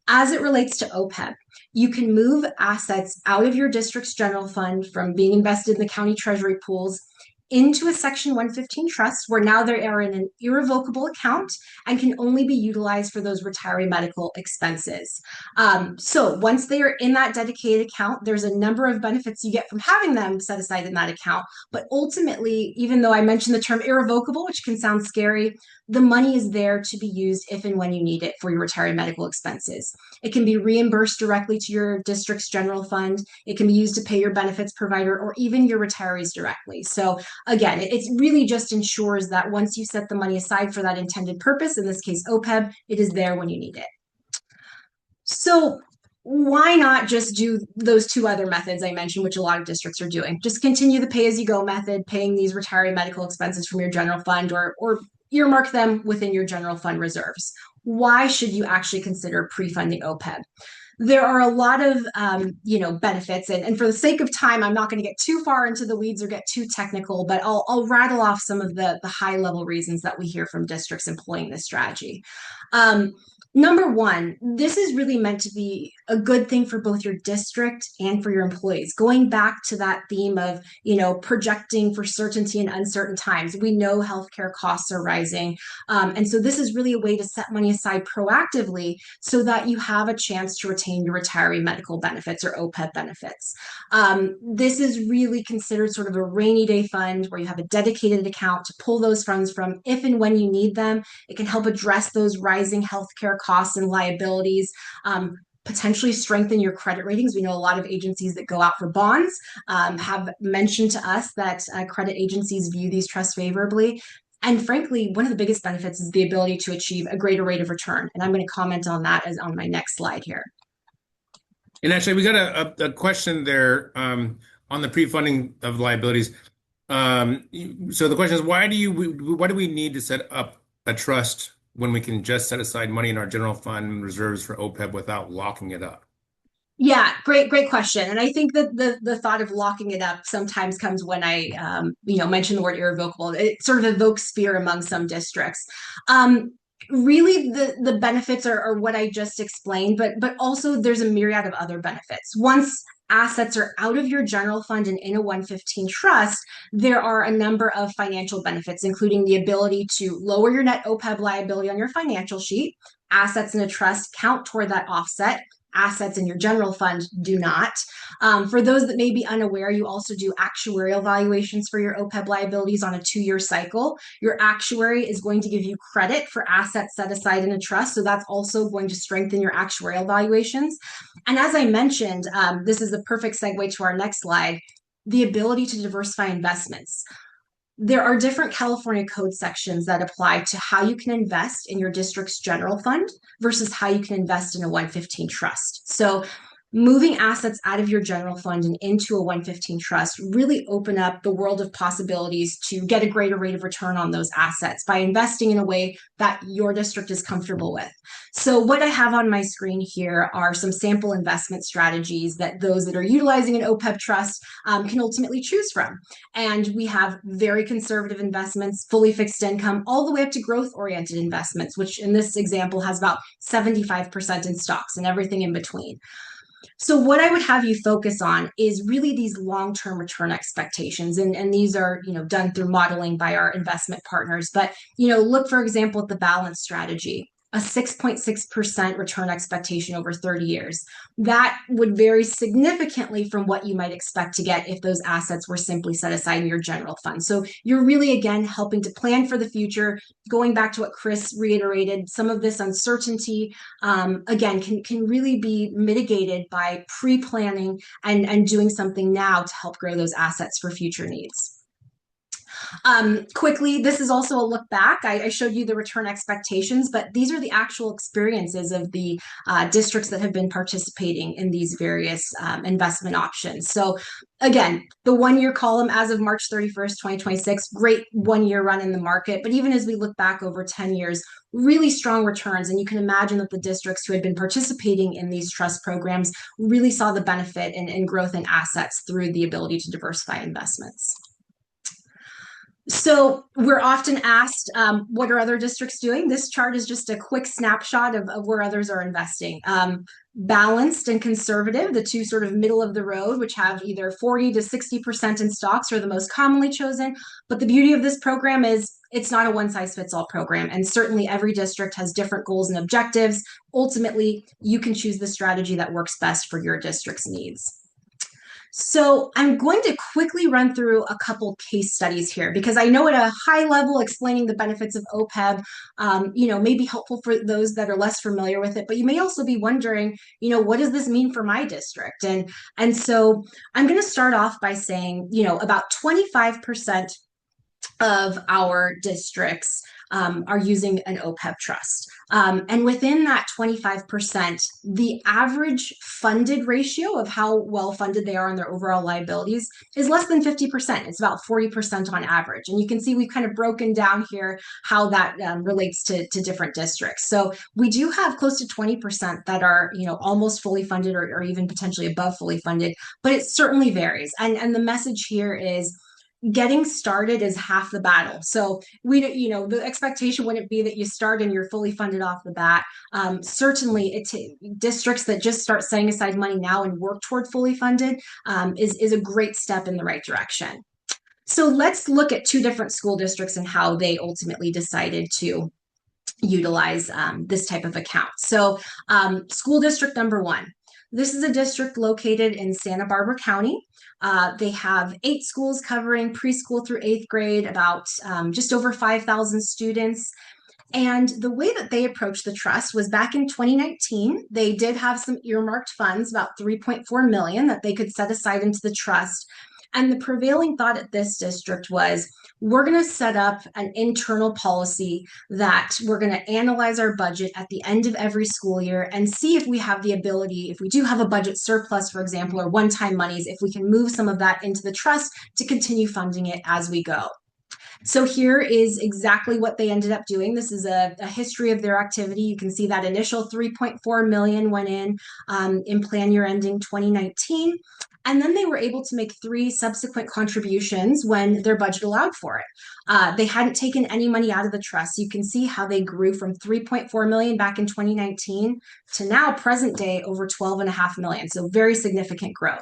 As it relates to OPEB, you can move assets out of your district's general fund from being invested in the county treasury pools into a Section 115 trust, where now they are in an irrevocable account and can only be utilized for those retiree medical expenses. So once they are in that dedicated account, there's a number of benefits you get from having them set aside in that account. But ultimately, even though I mentioned the term irrevocable, which can sound scary, the money is there to be used if and when you need it for your retiree medical expenses. It can be reimbursed directly to your district's general fund. It can be used to pay your benefits provider or even your retirees directly. So again, it really just ensures that once you set the money aside for that intended purpose, in this case OPEB, it is there when you need it. So why not just do those two other methods I mentioned, which a lot of districts are doing? Just continue the pay-as-you-go method, paying these retiree medical expenses from your general fund, or earmark them within your general fund reserves. Why should you actually consider pre-funding OPEB? There are a lot of benefits, and for the sake of time, I'm not going to get too far into the weeds or get too technical, but I'll rattle off some of the high-level reasons that we hear from districts employing this strategy. Number one, this is really meant to be a good thing for both your district and for your employees. Going back to that theme of, projecting for certainty in uncertain times. We know healthcare costs are rising. And so this is really a way to set money aside proactively so that you have a chance to retain your retiree medical benefits or OPEB benefits. This is really considered sort of a rainy day fund where you have a dedicated account to pull those funds from if and when you need them. It can help address those rising healthcare costs and liabilities, potentially strengthen your credit ratings. We know a lot of agencies that go out for bonds have mentioned to us that credit agencies view these trusts favorably. And frankly, one of the biggest benefits is the ability to achieve a greater rate of return. And I'm going to comment on that on my next slide here. And actually, we got a question there on the pre-funding of liabilities. So the question is, why do we need to set up a trust when we can just set aside money in our general fund reserves for OPEB without locking it up? Yeah, great question. And I think that the thought of locking it up sometimes comes when I mention the word irrevocable. It sort of evokes fear among some districts. Really, the benefits are what I just explained, but also there's a myriad of other benefits. Once assets are out of your general fund and in a 115 trust, there are a number of financial benefits, including the ability to lower your net OPEB liability on your financial sheet. Assets in a trust count toward that offset. Assets in your general fund do not. For those that may be unaware, you also do actuarial valuations for your OPEB liabilities on a 2-year cycle. Your actuary is going to give you credit for assets set aside in a trust, so that's also going to strengthen your actuarial valuations. And as I mentioned, this is the perfect segue to our next slide, the ability to diversify investments. There are different California code sections that apply to how you can invest in your district's general fund versus how you can invest in a 115 trust. So moving assets out of your general fund and into a 115 trust really open up the world of possibilities to get a greater rate of return on those assets by investing in a way that your district is comfortable with. So what I have on my screen here are some sample investment strategies that those that are utilizing an OPEB trust can ultimately choose from. And we have very conservative investments, fully fixed income, all the way up to growth-oriented investments, which in this example has about 75% in stocks and everything in between. So what I would have you focus on is really these long-term return expectations. And these are, done through modeling by our investment partners. But, look, for example, at the balance strategy, a 6.6% return expectation over 30 years. That would vary significantly from what you might expect to get if those assets were simply set aside in your general fund. So you're really, again, helping to plan for the future. Going back to what Chris reiterated, some of this uncertainty, again, can really be mitigated by pre-planning and doing something now to help grow those assets for future needs. Quickly, this is also a look back. I showed you the return expectations, but these are the actual experiences of the districts that have been participating in these various investment options. So again, the 1-year column as of March 31st, 2026, great 1-year run in the market. But even as we look back over 10 years, really strong returns. And you can imagine that the districts who had been participating in these trust programs really saw the benefit in growth in assets through the ability to diversify investments. So we're often asked, what are other districts doing? This chart is just a quick snapshot of where others are investing. Balanced and conservative, the two sort of middle of the road, which have either 40 to 60% in stocks, are the most commonly chosen. But the beauty of this program is it's not a one-size-fits-all program. And certainly every district has different goals and objectives. Ultimately, you can choose the strategy that works best for your district's needs. So I'm going to quickly run through a couple case studies here because I know at a high level explaining the benefits of OPEB, may be helpful for those that are less familiar with it. But you may also be wondering, what does this mean for my district? And so I'm going to start off by saying, about 25% of our districts are using an OPEB trust. And within that 25%, the average funded ratio of how well funded they are on their overall liabilities is less than 50%. It's about 40% on average. And you can see we've kind of broken down here how that relates to different districts. So we do have close to 20% that are, almost fully funded or even potentially above fully funded, but it certainly varies. And the message here is getting started is half the battle. So the expectation wouldn't be that you start and you're fully funded off the bat. Certainly, districts that just start setting aside money now and work toward fully funded is a great step in the right direction. So let's look at two different school districts and how they ultimately decided to utilize this type of account. So school district number one. This is a district located in Santa Barbara County. They have 8 schools covering preschool through 8th grade, about just over 5,000 students. And the way that they approached the trust was back in 2019, they did have some earmarked funds, about 3.4 million that they could set aside into the trust. And the prevailing thought at this district was, we're going to set up an internal policy that we're going to analyze our budget at the end of every school year and see if we have the ability, if we do have a budget surplus, for example, or one-time monies, if we can move some of that into the trust to continue funding it as we go. So here is exactly what they ended up doing. This is a history of their activity. You can see that initial 3.4 million went in plan year ending 2019. And then they were able to make 3 subsequent contributions when their budget allowed for it. They hadn't taken any money out of the trust. You can see how they grew from 3.4 million back in 2019 to now present day over 12.5 million. So very significant growth.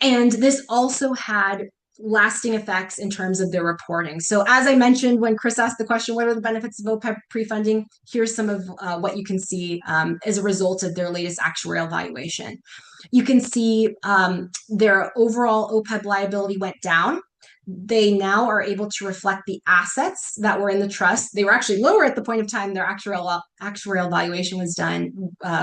And this also had lasting effects in terms of their reporting. So as I mentioned, when Chris asked the question, what are the benefits of OPEB pre-funding? Here's some of what you can see as a result of their latest actuarial valuation. You can see their overall OPEB liability went down. They now are able to reflect the assets that were in the trust. They were actually lower at the point of time their actuarial valuation was done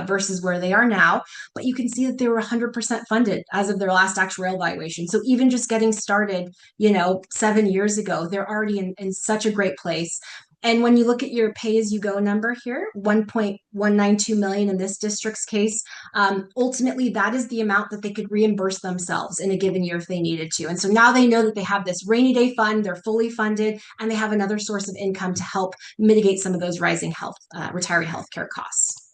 versus where they are now. But you can see that they were 100% funded as of their last actuarial valuation. So even just getting started, 7 years ago, they're already in such a great place. And when you look at your pay-as-you-go number here, 1.192 million in this district's case, ultimately that is the amount that they could reimburse themselves in a given year if they needed to. And so now they know that they have this rainy day fund, they're fully funded, and they have another source of income to help mitigate some of those rising retiree healthcare costs.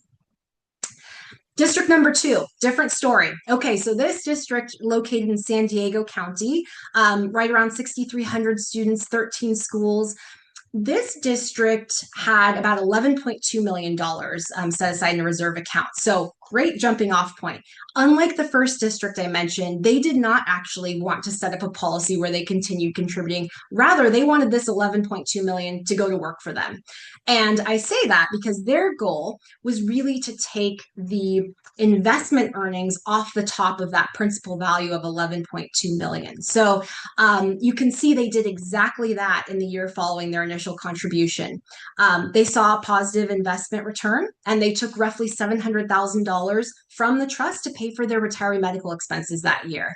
District number 2, different story. Okay, so this district located in San Diego County, right around 6,300 students, 13 schools. This district had about $11.2 million set aside in a reserve account. So great jumping off point. Unlike the first district I mentioned, they did not actually want to set up a policy where they continued contributing. Rather, they wanted this $11.2 million to go to work for them. And I say that because their goal was really to take the investment earnings off the top of that principal value of $11.2 million. So you can see they did exactly that in the year following their initial contribution. They saw a positive investment return, and they took roughly $700,000 from the trust to pay for their retiree medical expenses that year.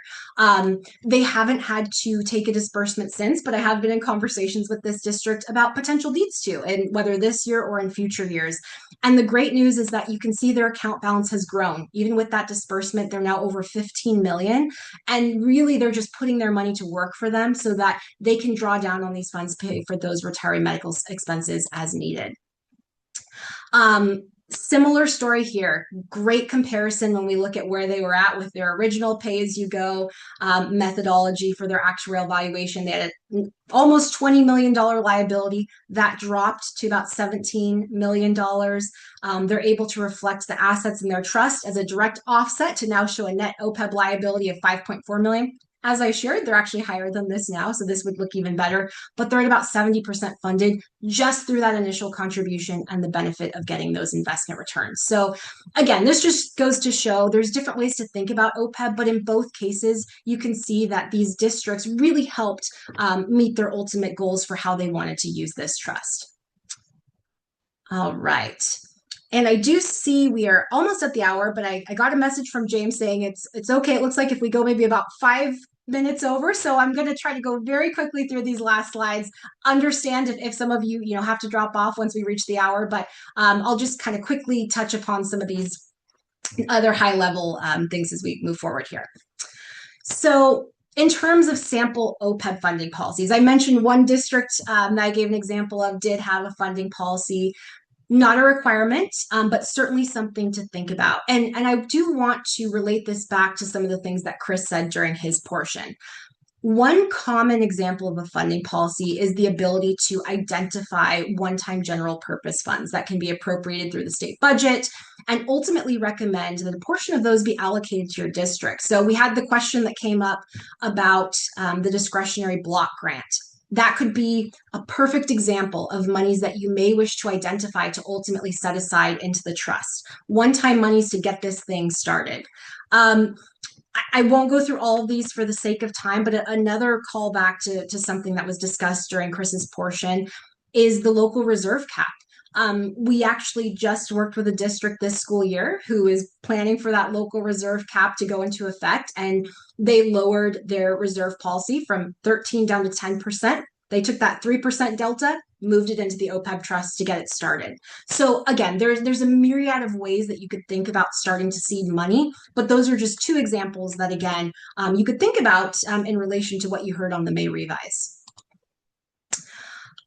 They haven't had to take a disbursement since, but I have been in conversations with this district about potential needs to, and whether this year or in future years. And the great news is that you can see their account balance has grown. Even with that disbursement, they're now over 15 million. And really, they're just putting their money to work for them so that they can draw down on these funds, pay for those retiree medical expenses as needed. Similar story here. Great comparison when we look at where they were at with their original pay-as-you-go methodology for their actuarial valuation. They had almost $20 million liability. That dropped to about $17 million. They're able to reflect the assets in their trust as a direct offset to now show a net OPEB liability of $5.4 million. As I shared, they're actually higher than this now, so this would look even better, but they're at about 70% funded just through that initial contribution and the benefit of getting those investment returns. So again, this just goes to show there's different ways to think about OPEB, but in both cases, you can see that these districts really helped meet their ultimate goals for how they wanted to use this trust. All right. And I do see we are almost at the hour, but I got a message from James saying it's okay. It looks like if we go maybe about 5 minutes over. So I'm going to try to go very quickly through these last slides. Understand if some of you, have to drop off once we reach the hour, but I'll just kind of quickly touch upon some of these other high level things as we move forward here. So in terms of sample OPEB funding policies, I mentioned one district that I gave an example of did have a funding policy. Not a requirement, but certainly something to think about. And I do want to relate this back to some of the things that Chris said during his portion. One common example of a funding policy is the ability to identify one-time general purpose funds that can be appropriated through the state budget and ultimately recommend that a portion of those be allocated to your district. So we had the question that came up about the discretionary block grant. That could be a perfect example of monies that you may wish to identify to ultimately set aside into the trust. One-time monies to get this thing started. I won't go through all of these for the sake of time, but another callback to something that was discussed during Chris's portion is the local reserve cap. We actually just worked with a district this school year who is planning for that local reserve cap to go into effect, and they lowered their reserve policy from 13 down to 10%. They took that 3% delta, moved it into the OPEB trust to get it started. So again, there's a myriad of ways that you could think about starting to seed money, but those are just two examples that, again, you could think about in relation to what you heard on the May revise.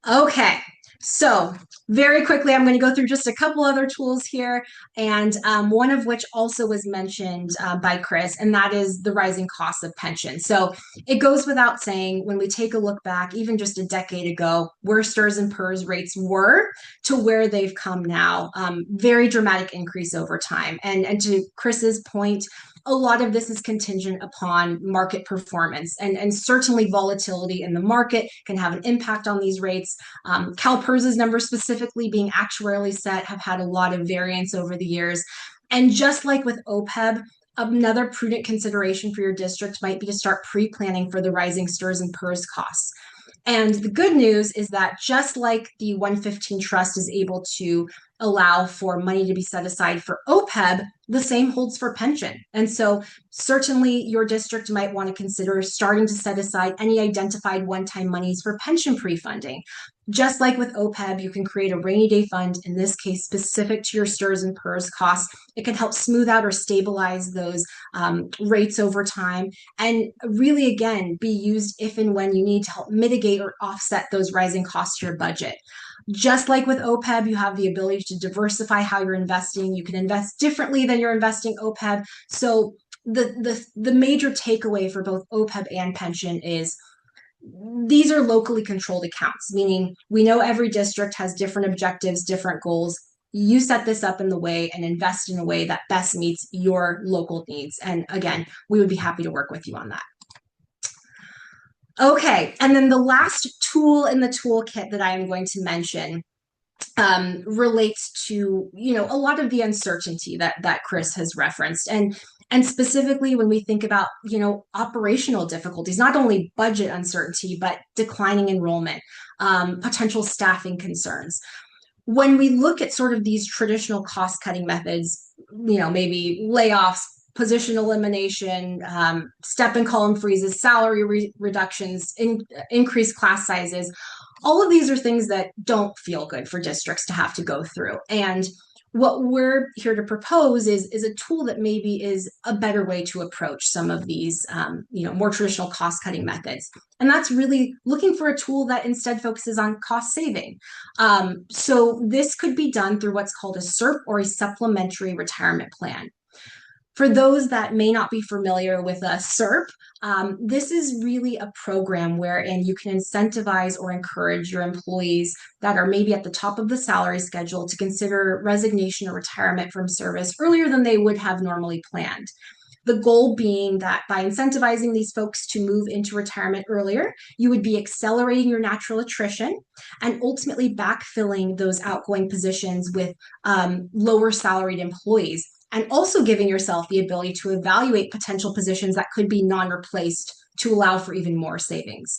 Okay, so very quickly, I'm going to go through just a couple other tools here, and one of which also was mentioned by Chris, and that is the rising cost of pension. So it goes without saying, when we take a look back, even just a decade ago, where STRS and PERS rates were to where they've come now, very dramatic increase over time. And to Chris's point, a lot of this is contingent upon market performance, and certainly volatility in the market can have an impact on these rates. CalPERS's numbers specifically being actuarially set have had a lot of variance over the years. And just like with OPEB, another prudent consideration for your district might be to start pre-planning for the rising STRS and PERS costs. And the good news is that just like the 115 trust is able to allow for money to be set aside for OPEB, the same holds for pension. And so certainly your district might want to consider starting to set aside any identified one-time monies for pension pre-funding. Just like with OPEB, you can create a rainy day fund, in this case, specific to your STRS and PERS costs. It can help smooth out or stabilize those rates over time, and really, again, be used if and when you need to help mitigate or offset those rising costs to your budget. Just like with OPEB, you have the ability to diversify how you're investing. You can invest differently than you're investing OPEB. So the major takeaway for both OPEB and pension is these are locally controlled accounts, meaning we know every district has different objectives, different goals. You set this up in the way and invest in a way that best meets your local needs. And again, we would be happy to work with you on that. Okay, and then the last tool in the toolkit that I am going to mention relates to, a lot of the uncertainty that Chris has referenced. And specifically when we think about, operational difficulties, not only budget uncertainty, but declining enrollment, potential staffing concerns. When we look at sort of these traditional cost-cutting methods, maybe layoffs, position elimination, step and column freezes, salary reductions, increased class sizes, all of these are things that don't feel good for districts to have to go through. And what we're here to propose is a tool that maybe is a better way to approach some of these, more traditional cost-cutting methods. And that's really looking for a tool that instead focuses on cost saving. So this could be done through what's called a SERP, or a supplementary retirement plan. For those that may not be familiar with a SERP, this is really a program wherein you can incentivize or encourage your employees that are maybe at the top of the salary schedule to consider resignation or retirement from service earlier than they would have normally planned. The goal being that by incentivizing these folks to move into retirement earlier, you would be accelerating your natural attrition and ultimately backfilling those outgoing positions with lower salaried employees, and also giving yourself the ability to evaluate potential positions that could be non-replaced to allow for even more savings.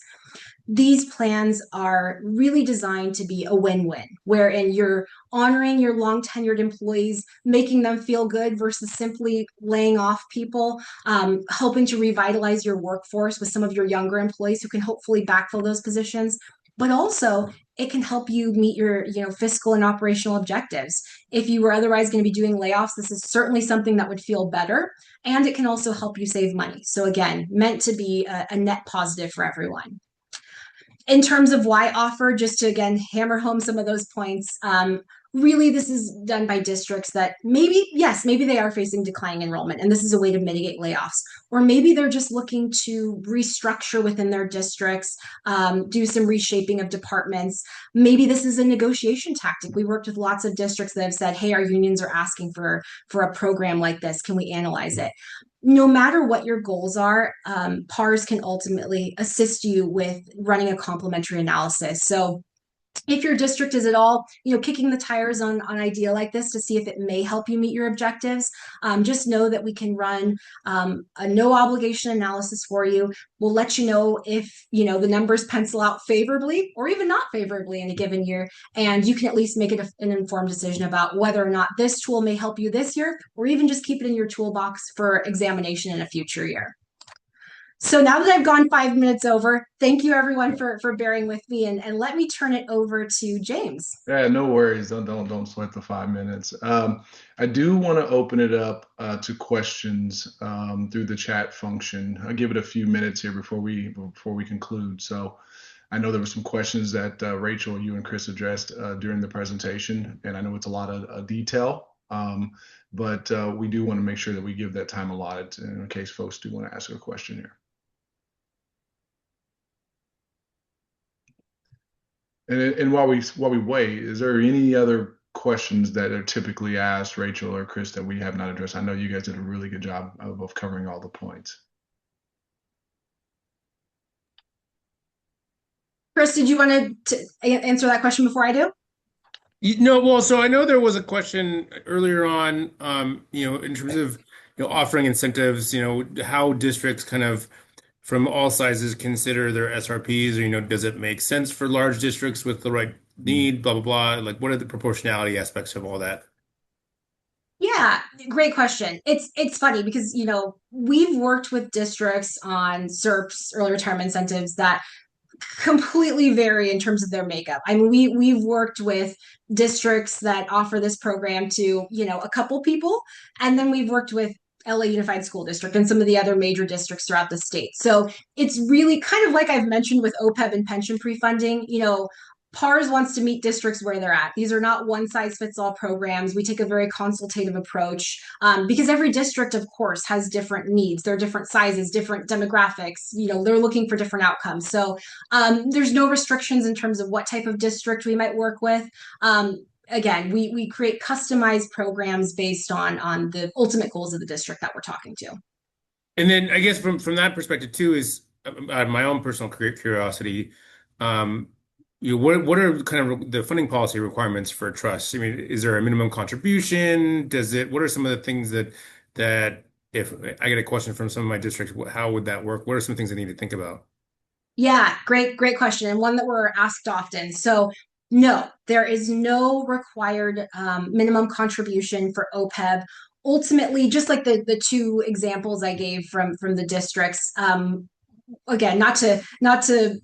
These plans are really designed to be a win-win, wherein you're honoring your long tenured employees, making them feel good versus simply laying off people, helping to revitalize your workforce with some of your younger employees who can hopefully backfill those positions. But also, it can help you meet your, fiscal and operational objectives. If you were otherwise going to be doing layoffs, this is certainly something that would feel better, and it can also help you save money. So again, meant to be a net positive for everyone. In terms of why offer, just to again hammer home some of those points, really this is done by districts that maybe they are facing declining enrollment, and this is a way to mitigate layoffs. Or maybe they're just looking to restructure within their districts, do some reshaping of departments. Maybe this is a negotiation tactic. We worked with lots of districts that have said, hey, our unions are asking for a program like this. Can we analyze it? No matter what your goals are, PARS can ultimately assist you with running a complementary analysis. So if your district is at all, kicking the tires on an idea like this to see if it may help you meet your objectives, just know that we can run a no obligation analysis for you. We'll let you know if, the numbers pencil out favorably or even not favorably in a given year. And you can at least make it an informed decision about whether or not this tool may help you this year, or even just keep it in your toolbox for examination in a future year. So now that I've gone 5 minutes over, thank you everyone for bearing with me, and let me turn it over to James. Yeah, no worries. Don't sweat the 5 minutes. I do want to open it up to questions through the chat function. I'll give it a few minutes here before we conclude. So I know there were some questions that Rachel, you and Chris addressed during the presentation, and I know it's a lot of detail. But we do want to make sure that we give that time allotted in case folks do want to ask a question here. And while we wait, is there any other questions that are typically asked, Rachel or Chris, that we have not addressed? I know you guys did a really good job of covering all the points. Chris, did you want to answer that question before I do? Well, so I know there was a question earlier on, in terms of, offering incentives, how districts kind of from all sizes consider their SRPs, or, does it make sense for large districts with the right need, blah, blah, blah. Like, what are the proportionality aspects of all that? Yeah, great question. It's funny because, we've worked with districts on SERPs, early retirement incentives, that completely vary in terms of their makeup. I mean, we've worked with districts that offer this program to, a couple people, and then we've worked with LA Unified School District and some of the other major districts throughout the state. So it's really kind of like I've mentioned with OPEB and pension pre-funding, PARS wants to meet districts where they're at. These are not one size fits all programs. We take a very consultative approach because every district, of course, has different needs. They're different sizes, different demographics. They're looking for different outcomes. So there's no restrictions in terms of what type of district we might work with. Again, we create customized programs based on the ultimate goals of the district that we're talking to. And then I guess from that perspective too is my own personal curiosity. What are kind of the funding policy requirements for a trust? I mean, is there a minimum contribution? What are some of the things that if I get a question from some of my districts, how would that work? What are some things I need to think about? Yeah, great question, and one that we're asked often. So no, there is no required minimum contribution for OPEB. Ultimately, just like the two examples I gave from the districts, again, not to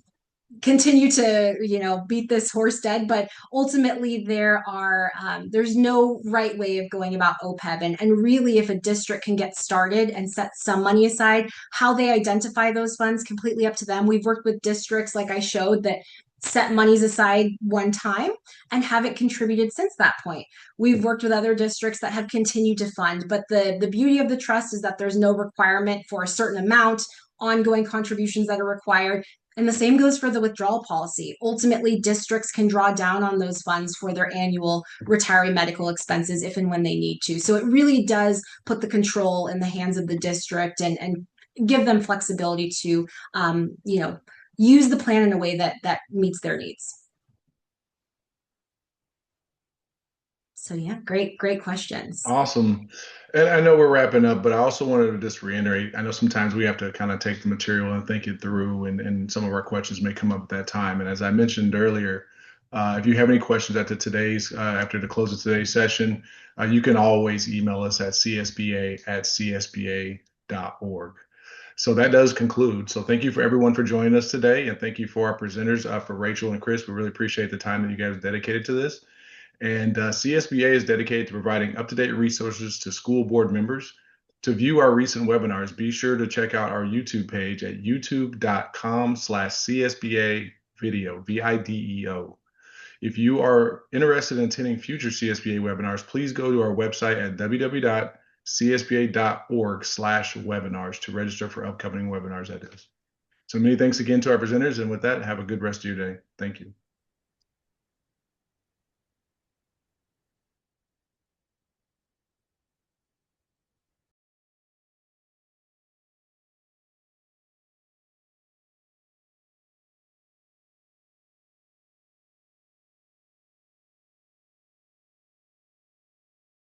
continue to beat this horse dead, but ultimately there's no right way of going about OPEB, and really if a district can get started and set some money aside, how they identify those funds, completely up to them. We've worked with districts, like I showed, that set monies aside one time and haven't contributed since that point. We've worked with other districts that have continued to fund, but the beauty of the trust is that there's no requirement for a certain amount, ongoing contributions that are required. And the same goes for the withdrawal policy. Ultimately, districts can draw down on those funds for their annual retiree medical expenses if and when they need to. So it really does put the control in the hands of the district and give them flexibility to, use the plan in a way that meets their needs. So yeah, great questions. Awesome. And I know we're wrapping up, but I also wanted to just reiterate, I know sometimes we have to kind of take the material and think it through, and some of our questions may come up at that time. And as I mentioned earlier, if you have any questions after the close of today's session, you can always email us at csba@csba.org. So that does conclude. So thank you for everyone for joining us today, and thank you for our presenters, for Rachel and Chris. We really appreciate the time that you guys dedicated to this. And CSBA is dedicated to providing up-to-date resources to school board members. To view our recent webinars, be sure to check out our YouTube page at youtube.com/CSBA video, video. If you are interested in attending future CSBA webinars, please go to our website at www.csba.org/webinars to register for upcoming webinars. So many thanks again to our presenters. And with that, have a good rest of your day. Thank you.